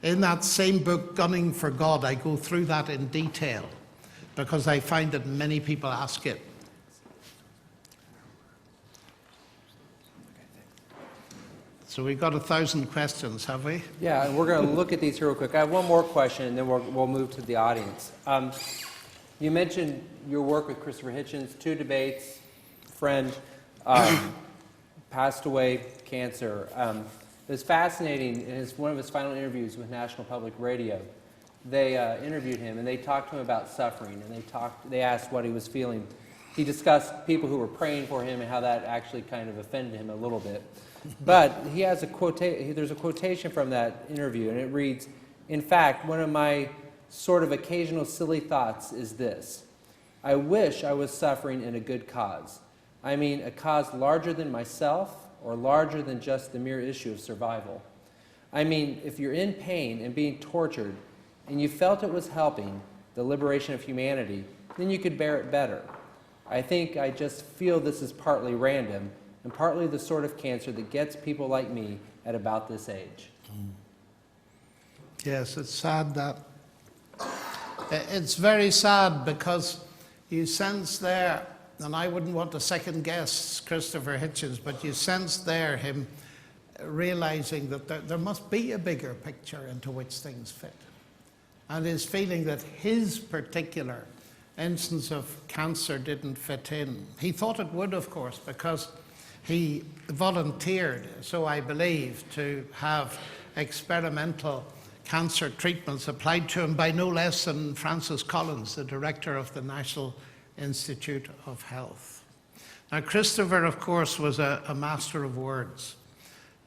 Speaker 1: in that same book, Gunning for God, I go through that in detail, because I find that many people ask it. So we've got 1,000 questions, have we?
Speaker 2: Yeah, and we're going to look at these here real quick. I have one more question, and then we'll move to the audience. You mentioned your work with Christopher Hitchens, 2 debates, friend, passed away, cancer. It was fascinating. In one of his final interviews with National Public Radio, they interviewed him, and they talked to him about suffering, and they asked what he was feeling. He discussed people who were praying for him and how that actually kind of offended him a little bit. But he has there's a quotation from that interview, and it reads, "In fact, one of my sort of occasional silly thoughts is this: I wish I was suffering in a good cause. I mean, a cause larger than myself or larger than just the mere issue of survival. I mean, if you're in pain and being tortured and you felt it was helping the liberation of humanity, then you could bear it better. I think I just feel this is partly random and partly the sort of cancer that gets people like me at about this age."
Speaker 1: Yes, it's sad that. It's very sad because you sense there, and I wouldn't want to second guess Christopher Hitchens, but you sense there him realizing that there must be a bigger picture into which things fit. And his feeling that his particular instance of cancer didn't fit in. He thought it would, of course, because he volunteered, so I believe, to have experimental cancer treatments applied to him by no less than Francis Collins, the director of the National Institute of Health. Now, Christopher, of course, was a master of words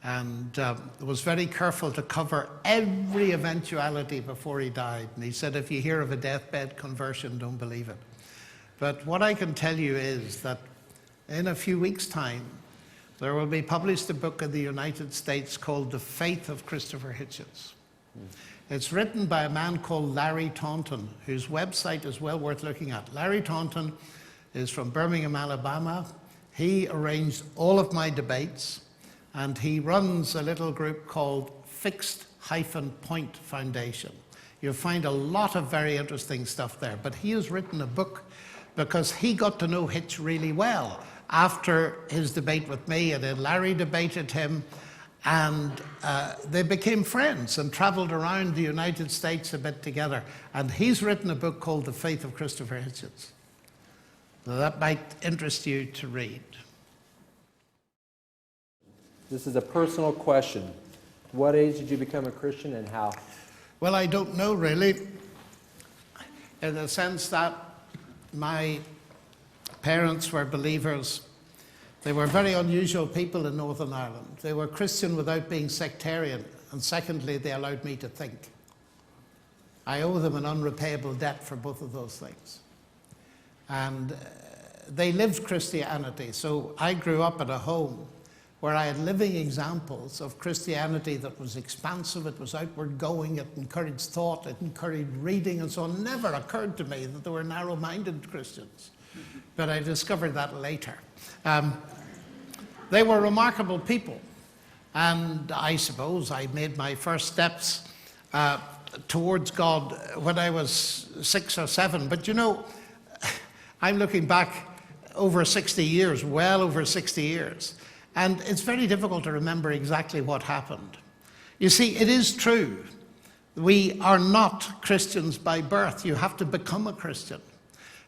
Speaker 1: and was very careful to cover every eventuality before he died. And he said, if you hear of a deathbed conversion, don't believe it. But what I can tell you is that in a few weeks' time, there will be published a book in the United States called The Faith of Christopher Hitchens. It's written by a man called Larry Taunton, whose website is well worth looking at. Larry Taunton is from Birmingham, Alabama. He arranged all of my debates, and he runs a little group called Fixed-Point Foundation. You'll find a lot of very interesting stuff there, but he has written a book because he got to know Hitch really well after his debate with me, and then Larry debated him, and they became friends and traveled around the United States a bit together. And he's written a book called The Faith of Christopher Hitchens. So that might interest you to read.
Speaker 2: This is a personal question. What age did you become a Christian and how?
Speaker 1: Well, I don't know really, in the sense that my parents were believers. They were very unusual people in Northern Ireland. They were Christian without being sectarian, and secondly, they allowed me to think. I owe them an unrepayable debt for both of those things. And they lived Christianity, so I grew up in a home where I had living examples of Christianity that was expansive, it was outward going, it encouraged thought, it encouraged reading, and so on. It never occurred to me that there were narrow-minded Christians. but I discovered that later. They were remarkable people, and I suppose I made my first steps towards God when I was 6 or 7. But you know, I'm looking back over 60 years, well over 60 years, and it's very difficult to remember exactly what happened. You see, it is true, we are not Christians by birth. You have to become a Christian.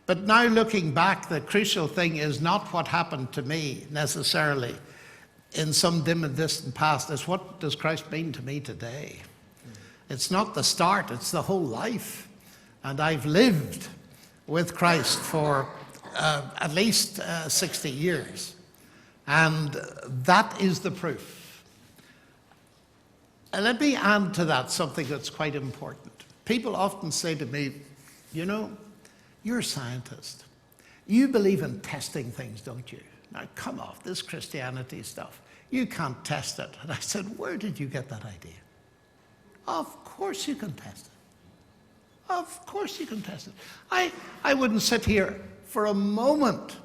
Speaker 1: But now looking back, the crucial thing is not what happened to me necessarily in some dim and distant past. It's what does Christ mean to me today? It's not the start, it's the whole life. And I've lived with Christ for at least 60 years. And that is the proof. And let me add to that something that's quite important. People often say to me, you know, you're a scientist. You believe in testing things, don't you? Now, come off this Christianity stuff. You can't test it. And I said, where did you get that idea? Of course you can test it. Of course you can test it. I wouldn't sit here for a moment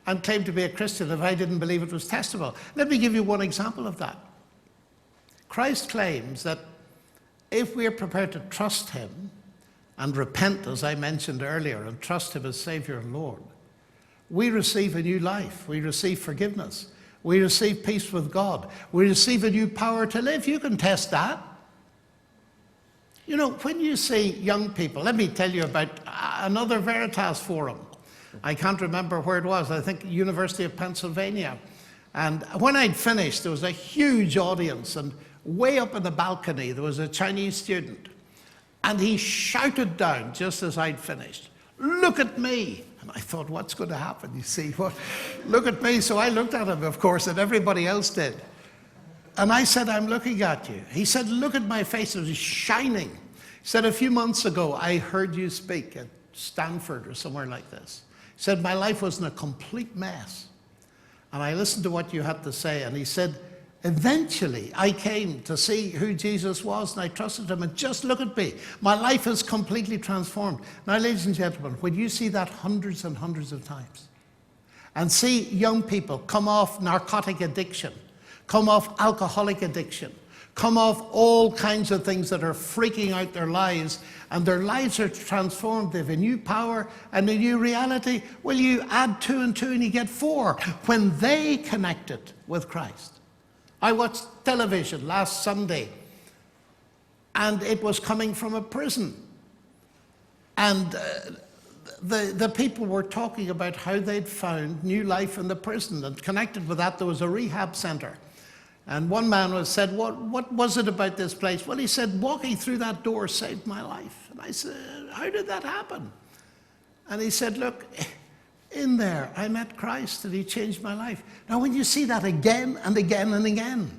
Speaker 1: and claim to be a Christian if I didn't believe it was testable. Let me give you one example of that. Christ claims that if we are prepared to trust him and repent, as I mentioned earlier, and trust him as Savior and Lord, we receive a new life. We receive forgiveness. We receive peace with God. We receive a new power to live. You can test that. You know, when you see young people, let me tell you about another Veritas forum. I can't remember where it was. I think University of Pennsylvania. And when I'd finished, there was a huge audience, and way up in the balcony, there was a Chinese student. And he shouted down, just as I'd finished, "Look at me!" And I thought, what's going to happen? You see, what? Look at me. So I looked at him, of course, and everybody else did. And I said, "I'm looking at you." He said, "Look at my face." It was shining. He said, "A few months ago, I heard you speak at Stanford or somewhere like this." He said, "My life was in a complete mess. And I listened to what you had to say." And he said, "Eventually, I came to see who Jesus was, and I trusted him, and just look at me. My life is completely transformed." Now, ladies and gentlemen, when you see that hundreds and hundreds of times, and see young people come off narcotic addiction, come off alcoholic addiction, come off all kinds of things that are freaking out their lives, and their lives are transformed, they have a new power and a new reality, well, you add 2 and 2 and you get 4 when they connected with Christ. I watched television last Sunday, and it was coming from a prison. And the people were talking about how they'd found new life in the prison, and connected with that there was a rehab center. And one man said, what was it about this place? Well, he said, walking through that door saved my life. And I said, how did that happen? And he said, look, in there I met Christ and he changed my life. Now, when you see that again and again and again,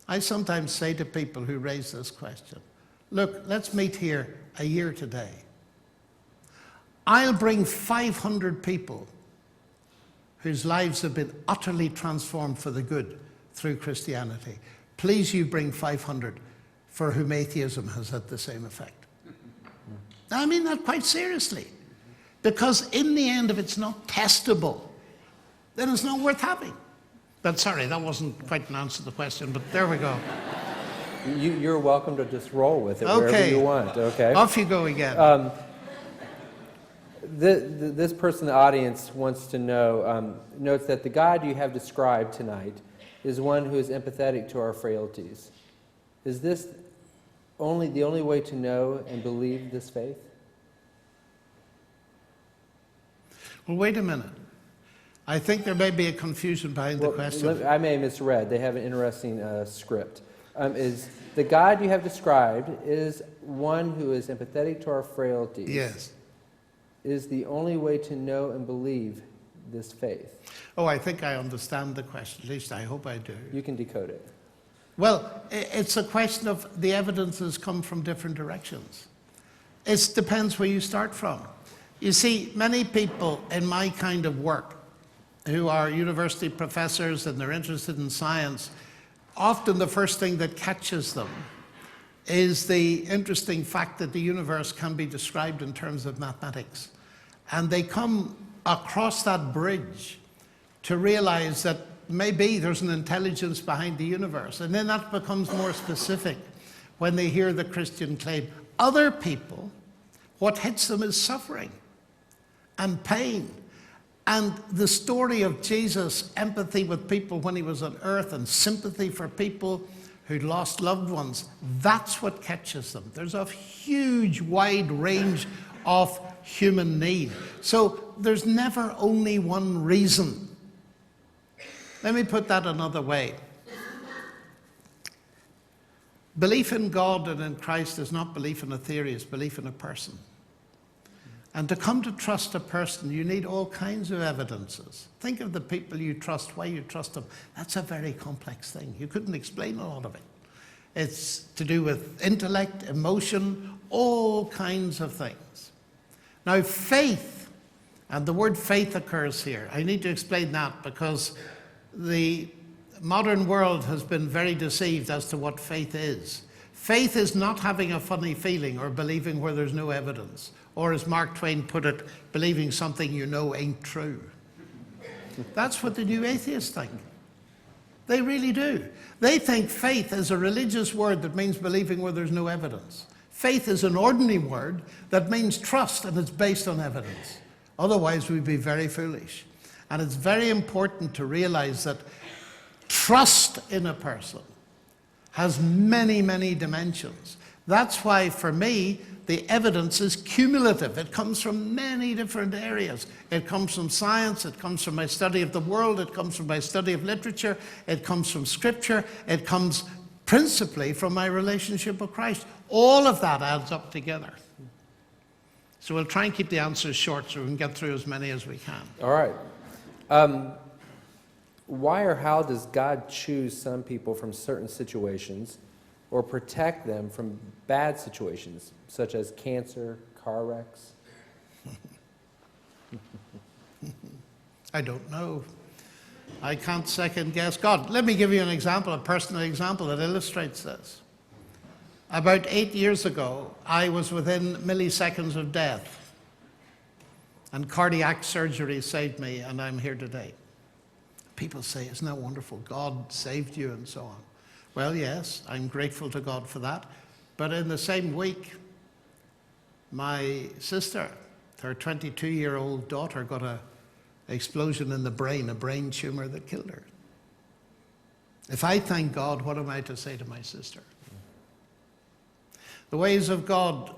Speaker 1: I sometimes say to people who raise this question, look, let's meet here a year today. I'll bring 500 people whose lives have been utterly transformed for the good through Christianity. Please, you bring 500 for whom atheism has had the same effect. Now, I mean that quite seriously. Because in the end, if it's not testable, then it's not worth having. But sorry, that wasn't quite an answer to the question, but there we go.
Speaker 2: You're welcome to just roll with it wherever you want, okay?
Speaker 1: Off you go again.
Speaker 2: This person in the audience wants to know, notes that the God you have described tonight is one who is empathetic to our frailties. Is this the only way to know and believe this faith?
Speaker 1: Well, wait a minute. I think there may be a confusion behind the question.
Speaker 2: I may have misread. They have an interesting script. Is the God you have described is one who is empathetic to our frailties?
Speaker 1: Yes.
Speaker 2: Is the only way to know and believe this faith?
Speaker 1: Oh, I think I understand the question. At least I hope I do.
Speaker 2: You can decode it.
Speaker 1: Well, it's a question of the evidences come from different directions. It depends where you start from. You see, many people in my kind of work who are university professors and they're interested in science, often the first thing that catches them is the interesting fact that the universe can be described in terms of mathematics. And they come across that bridge to realize that maybe there's an intelligence behind the universe. And then that becomes more specific when they hear the Christian claim. Other people, what hits them is suffering and pain. And the story of Jesus' empathy with people when he was on earth and sympathy for people who'd lost loved ones, that's what catches them. There's a huge, wide range of human need. So there's never only one reason. Let me put that another way. Belief in God and in Christ is not belief in a theory, it's belief in a person. And to come to trust a person, you need all kinds of evidences. Think of the people you trust, why you trust them. That's a very complex thing. You couldn't explain a lot of it. It's to do with intellect, emotion, all kinds of things. Now, faith, and the word faith occurs here. I need to explain that because the modern world has been very deceived as to what faith is. Faith is not having a funny feeling or believing where there's no evidence. Or as Mark Twain put it, believing something you know ain't true. That's what the new atheists think. They really do. They think faith is a religious word that means believing where there's no evidence. Faith is an ordinary word that means trust and it's based on evidence. Otherwise, we'd be very foolish. And it's very important to realize that trust in a person has many, many dimensions. That's why, for me, the evidence is cumulative. It comes from many different areas. It comes from science, it comes from my study of the world, it comes from my study of literature, it comes from scripture, it comes principally from my relationship with Christ. All of that adds up together. So we'll try and keep the answers short so we can get through as many as we can.
Speaker 2: All right. Why or how does God choose some people from certain situations or protect them from bad situations, such as cancer, car wrecks?
Speaker 1: I don't know. I can't second guess God. Let me give you an example, a personal example that illustrates this. About 8 years ago, I was within milliseconds of death, and cardiac surgery saved me, and I'm here today. People say, isn't that wonderful? God saved you and so on. Well, yes, I'm grateful to God for that. But in the same week, my sister, her 22-year-old daughter, got an explosion in the brain, a brain tumor that killed her. If I thank God, what am I to say to my sister? The ways of God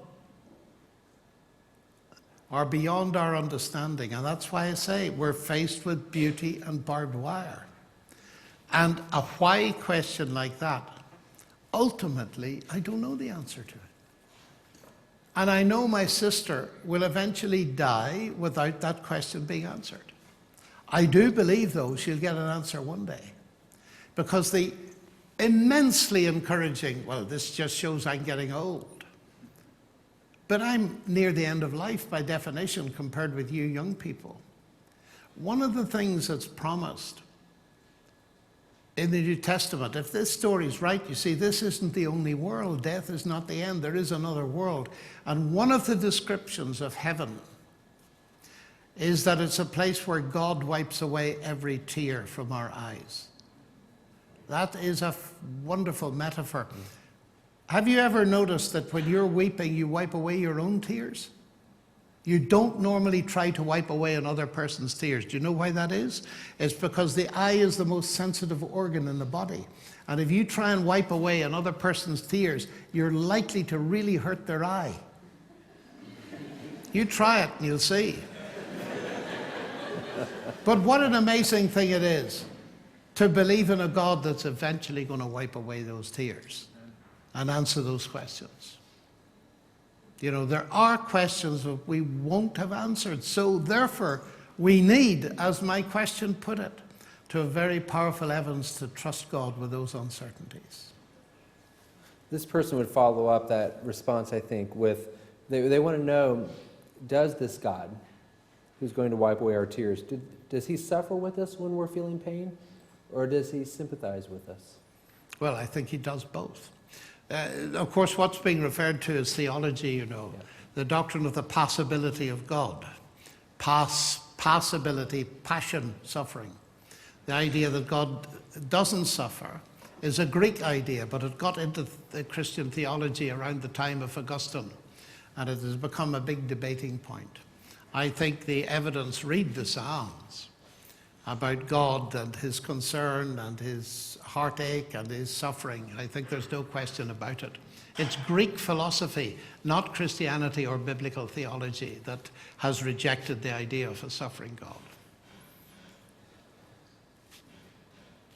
Speaker 1: are beyond our understanding, and that's why I say we're faced with beauty and barbed wire. And a why question like that, ultimately, I don't know the answer to it. And I know my sister will eventually die without that question being answered. I do believe, though, she'll get an answer one day. Because the immensely encouraging, well, this just shows I'm getting old. But I'm near the end of life by definition compared with you young people. One of the things that's promised in the New Testament, if this story is right, you see, this isn't the only world. Death is not the end. There is another world. And one of the descriptions of heaven is that it's a place where God wipes away every tear from our eyes. That is a wonderful metaphor. Have you ever noticed that when you're weeping, you wipe away your own tears? You don't normally try to wipe away another person's tears. Do you know why that is? It's because the eye is the most sensitive organ in the body. And if you try and wipe away another person's tears, you're likely to really hurt their eye. You try it and you'll see. But what an amazing thing it is to believe in a God that's eventually going to wipe away those tears and answer those questions. You know, there are questions that we won't have answered. So therefore, we need, as my question put it, to have very powerful evidence to trust God with those uncertainties.
Speaker 2: This person would follow up that response, I think, with, they want to know, does this God, who's going to wipe away our tears, does he suffer with us when we're feeling pain? Or does he sympathize with us?
Speaker 1: Well, I think he does both. Of course, what's being referred to is theology, you know, the doctrine of the possibility of God. passibility, passion, suffering. The idea that God doesn't suffer is a Greek idea, but it got into the Christian theology around the time of Augustine, and it has become a big debating point. I think the evidence, read the Psalms, about God and his concern and his heartache and his suffering. I think there's no question about it. It's Greek philosophy, not Christianity or biblical theology, that has rejected the idea of a suffering God.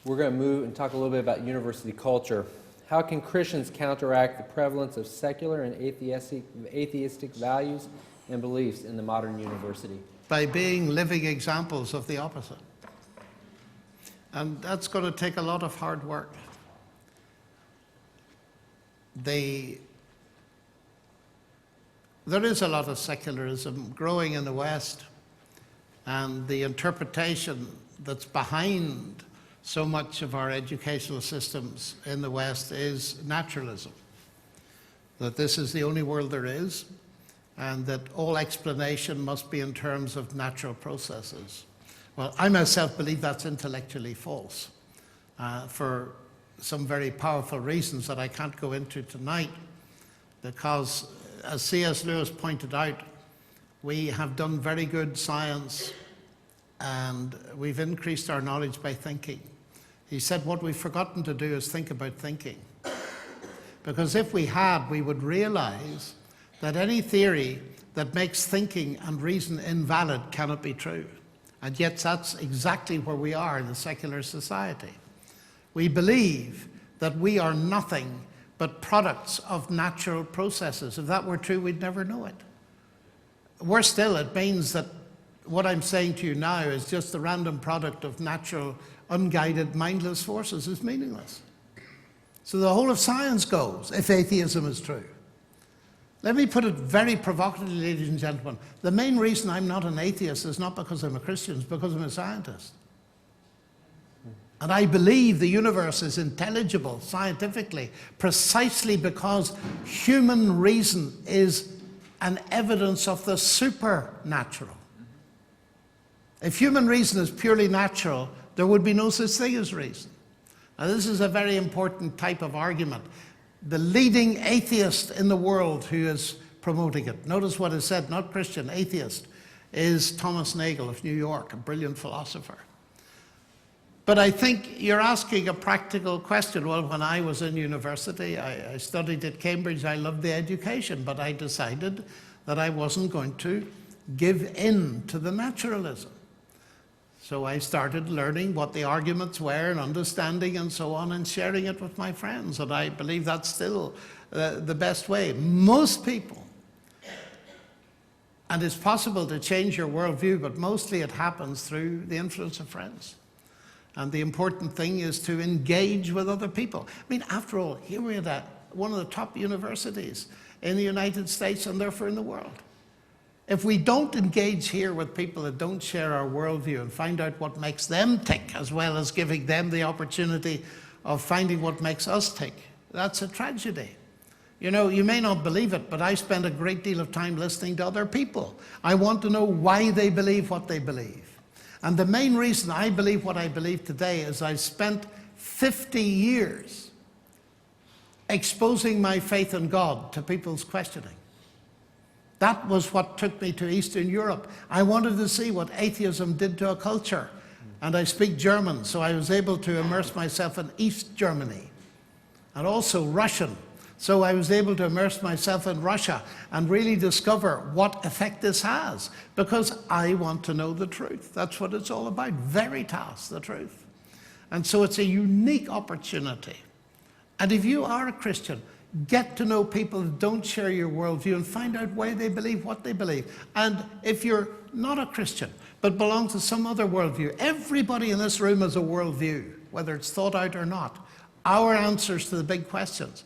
Speaker 2: We're going to move and talk a little bit about university culture. How can Christians counteract the prevalence of secular and atheistic values and beliefs in the modern university?
Speaker 1: By being living examples of the opposite. And that's going to take a lot of hard work. There is a lot of secularism growing in the West, and the interpretation that's behind so much of our educational systems in the West is naturalism. That this is the only world there is, and that all explanation must be in terms of natural processes. Well, I myself believe that's intellectually false for some very powerful reasons that I can't go into tonight, because as C.S. Lewis pointed out, we have done very good science and we've increased our knowledge by thinking. He said what we've forgotten to do is think about thinking. Because if we had, we would realize that any theory that makes thinking and reason invalid cannot be true. And yet that's exactly where we are in the secular society. We believe that we are nothing but products of natural processes. If that were true, we'd never know it. Worse still, it means that what I'm saying to you now is just the random product of natural, unguided, mindless forces is meaningless. So the whole of science goes, if atheism is true. Let me put it very provocatively, ladies and gentlemen. The main reason I'm not an atheist is not because I'm a Christian, it's because I'm a scientist. And I believe the universe is intelligible scientifically precisely because human reason is an evidence of the supernatural. If human reason is purely natural, there would be no such thing as reason. Now, this is a very important type of argument. The leading atheist in the world who is promoting it, notice what is said, not Christian, atheist, is Thomas Nagel of New York, a brilliant philosopher. But I think you're asking a practical question. Well, when I was in university, I studied at Cambridge, I loved the education, but I decided that I wasn't going to give in to the naturalism. So I started learning what the arguments were and understanding and so on and sharing it with my friends. And I believe that's still the best way. Most people, and it's possible to change your worldview, but mostly it happens through the influence of friends. And the important thing is to engage with other people. I mean, after all, here we are at one of the top universities in the United States and therefore in the world. If we don't engage here with people that don't share our worldview and find out what makes them tick, as well as giving them the opportunity of finding what makes us tick, that's a tragedy. You know, you may not believe it, but I spend a great deal of time listening to other people. I want to know why they believe what they believe. And the main reason I believe what I believe today is I spent 50 years exposing my faith in God to people's questioning. That was what took me to Eastern Europe. I wanted to see what atheism did to a culture. And I speak German, so I was able to immerse myself in East Germany, and also Russian. So I was able to immerse myself in Russia and really discover what effect this has, because I want to know the truth. That's what it's all about, Veritas, the truth. And so it's a unique opportunity. And if you are a Christian, get to know people who don't share your worldview and find out why they believe what they believe. And if you're not a Christian, but belong to some other worldview, everybody in this room has a worldview, whether it's thought out or not. Our answers to the big questions.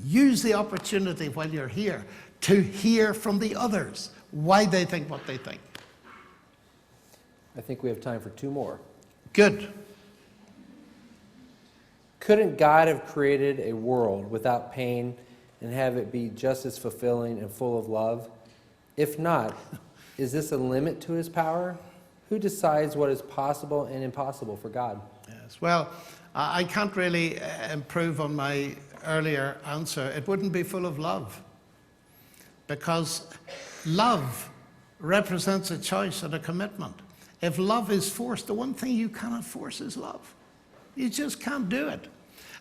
Speaker 1: Use the opportunity while you're here to hear from the others why they think what they think.
Speaker 2: I think we have time for two more.
Speaker 1: Good.
Speaker 2: Couldn't God have created a world without pain and have it be just as fulfilling and full of love? If not, Is this a limit to his power? Who decides what is possible and impossible for God?
Speaker 1: Yes. Well, I can't really improve on my earlier answer. It wouldn't be full of love, because love represents a choice and a commitment. If love is forced, the one thing you cannot force is love. You just can't do it.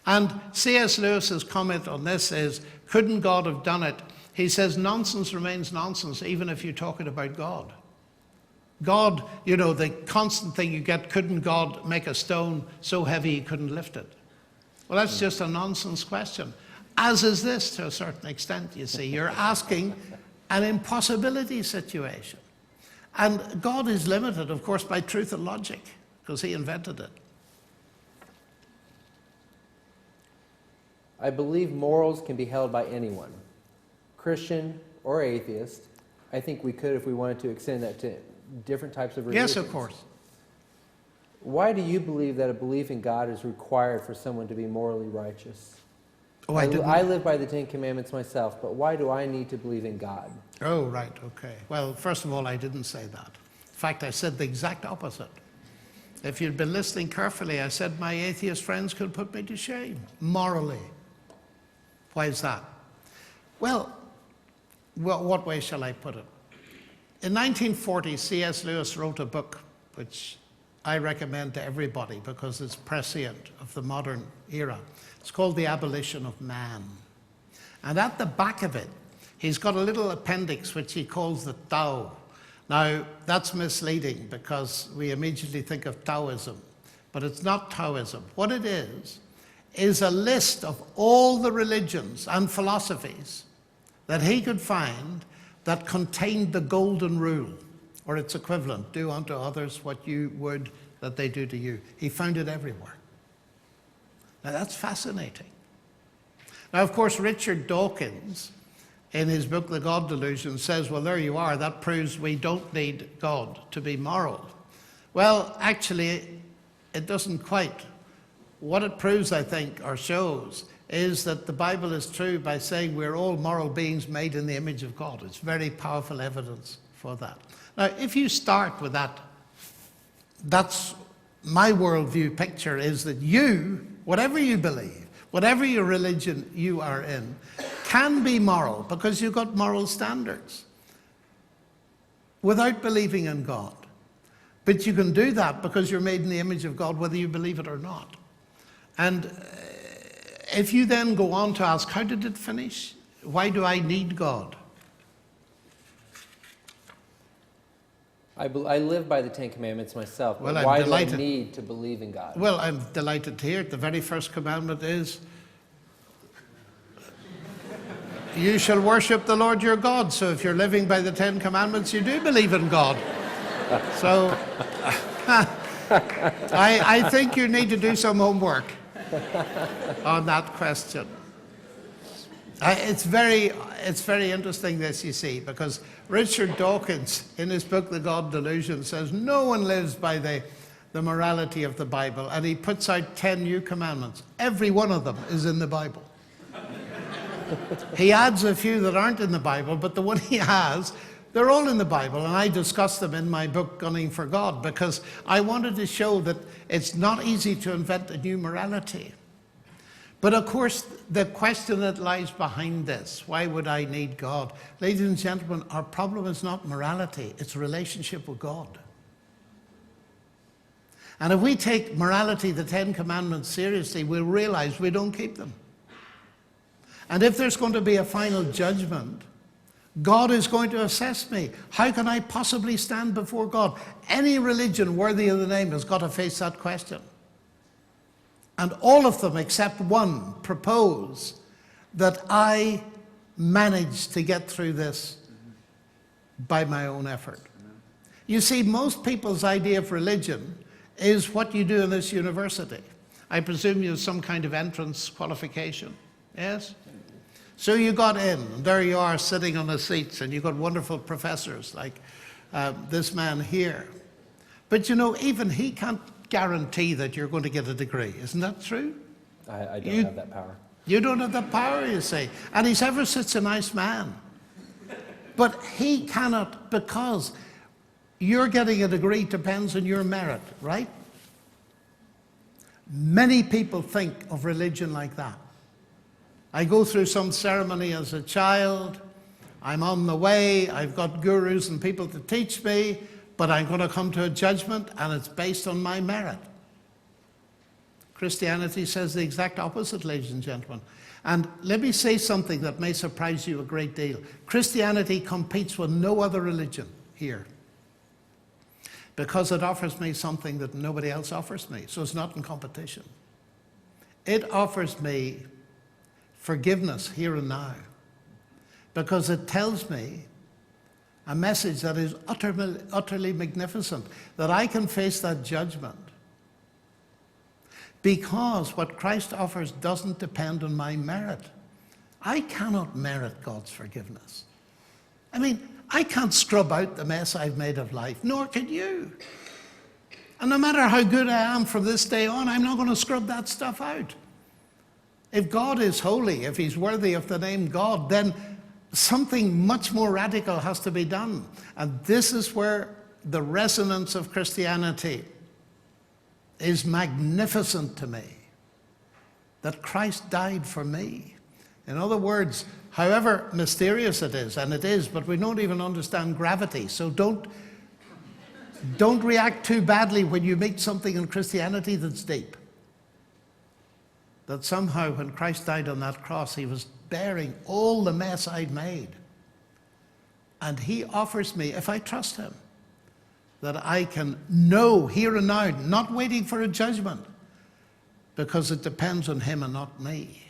Speaker 1: And C.S. Lewis's comment on this is, couldn't God have done it? He says, nonsense remains nonsense, even if you're talking about God. God, you know, the constant thing you get, couldn't God make a stone so heavy he couldn't lift it? Well, that's just a nonsense question. As is this, to a certain extent, you see. You're asking an impossibility situation. And God is limited, of course, by truth and logic, because he invented it.
Speaker 2: I believe morals can be held by anyone, Christian or atheist. I think we could, if we wanted to, extend that to different types of religions.
Speaker 1: Yes, of course.
Speaker 2: Why do you believe that a belief in God is required for someone to be morally righteous?
Speaker 1: Oh,
Speaker 2: I live by the Ten Commandments myself, but why do I need to believe in God?
Speaker 1: Oh, right, okay. Well, first of all, I didn't say that. In fact, I said the exact opposite. If you'd been listening carefully, I said my atheist friends could put me to shame, morally. Why is that? Well, what way shall I put it? In 1940, C.S. Lewis wrote a book which I recommend to everybody because it's prescient of the modern era. It's called The Abolition of Man. And at the back of it, he's got a little appendix which he calls the Tao. Now, that's misleading because we immediately think of Taoism, but it's not Taoism. What it is a list of all the religions and philosophies that he could find that contained the golden rule, or its equivalent, do unto others what you would that they do to you. He found it everywhere. Now that's fascinating. Now, of course, Richard Dawkins, in his book, The God Delusion, says, well, there you are, that proves we don't need God to be moral. Well, actually, it doesn't quite. What it proves, I think, or shows, is that the Bible is true by saying we're all moral beings made in the image of God. It's very powerful evidence for that. Now, if you start with that, that's my worldview picture, is that you, whatever you believe, whatever your religion you are in, can be moral because you've got moral standards without believing in God. But you can do that because you're made in the image of God, whether you believe it or not. And if you then go on to ask, how did it finish? Why do I need God?
Speaker 2: I live by the Ten Commandments myself, but
Speaker 1: Well,
Speaker 2: why
Speaker 1: I'm delighted.
Speaker 2: do I need to believe in God?
Speaker 1: Well, I'm delighted to hear it. The very first commandment is, you shall worship the Lord your God. So if you're living by the Ten Commandments, you do believe in God. So I think you need to do some homework on that question. It's very interesting, this, you see, because Richard Dawkins, in his book, The God Delusion, says no one lives by the morality of the Bible, and he puts out 10 new commandments. Every one of them is in the Bible. He adds a few that aren't in the Bible, but the one he has, they're all in the Bible, and I discuss them in my book, Gunning for God, because I wanted to show that it's not easy to invent a new morality. But of course, the question that lies behind this, why would I need God? Ladies and gentlemen, our problem is not morality, it's relationship with God. And if we take morality, the Ten Commandments, seriously, we'll realize we don't keep them. And if there's going to be a final judgment, God is going to assess me. How can I possibly stand before God? Any religion worthy of the name has got to face that question. And all of them, except one, propose that I managed to get through this by my own effort. You see, most people's idea of religion is what you do in this university. I presume you have some kind of entrance qualification, yes? So you got in, and there you are sitting on the seats, and you've got wonderful professors like this man here. But you know, even he can't guarantee that you're going to get a degree. Isn't that true?
Speaker 2: I don't have that power.
Speaker 1: You don't have that power, you say. And he's ever such a nice man. But he cannot, because you're getting a degree depends on your merit, right? Many people think of religion like that. I go through some ceremony as a child, I'm on the way, I've got gurus and people to teach me, but I'm going to come to a judgment and it's based on my merit. Christianity says the exact opposite, ladies and gentlemen. And let me say something that may surprise you a great deal. Christianity competes with no other religion here because it offers me something that nobody else offers me. So it's not in competition. It offers me forgiveness here and now because it tells me a message that is utterly magnificent, that I can face that judgment because what Christ offers doesn't depend on my merit. I cannot merit God's forgiveness. I mean, I can't scrub out the mess I've made of life, nor can you. And no matter how good I am from this day on, I'm not going to scrub that stuff out. If God is holy, if he's worthy of the name God, then something much more radical has to be done. And this is where the resonance of Christianity is magnificent to me, that Christ died for me. In other words, however mysterious it is, and it is, but we don't even understand gravity, so don't react too badly when you meet something in Christianity that's deep. That somehow when Christ died on that cross, he was bearing all the mess I'd made. And he offers me, if I trust him, that I can know here and now, not waiting for a judgment, because it depends on him and not me.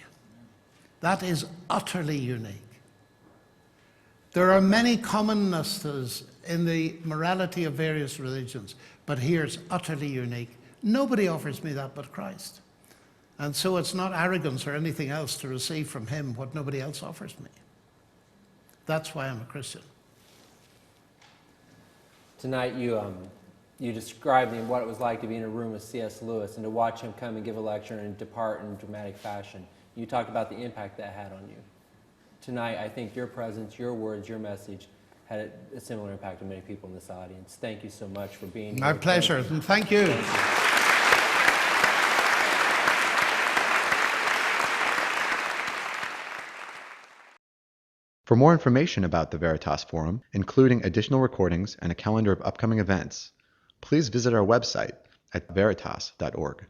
Speaker 1: That is utterly unique. There are many commonnesses in the morality of various religions, but here's utterly unique. Nobody offers me that but Christ. And so it's not arrogance or anything else to receive from him what nobody else offers me. That's why I'm a Christian.
Speaker 2: Tonight you described me what it was like to be in a room with C.S. Lewis and to watch him come and give a lecture and depart in dramatic fashion. You talked about the impact that had on you. Tonight, I think your presence, your words, your message had a similar impact on many people in this audience. Thank you so much for being here.
Speaker 1: My pleasure, and thank you.
Speaker 2: Thank you.
Speaker 3: For more information about the Veritas Forum, including additional recordings and a calendar of upcoming events, please visit our website at veritas.org.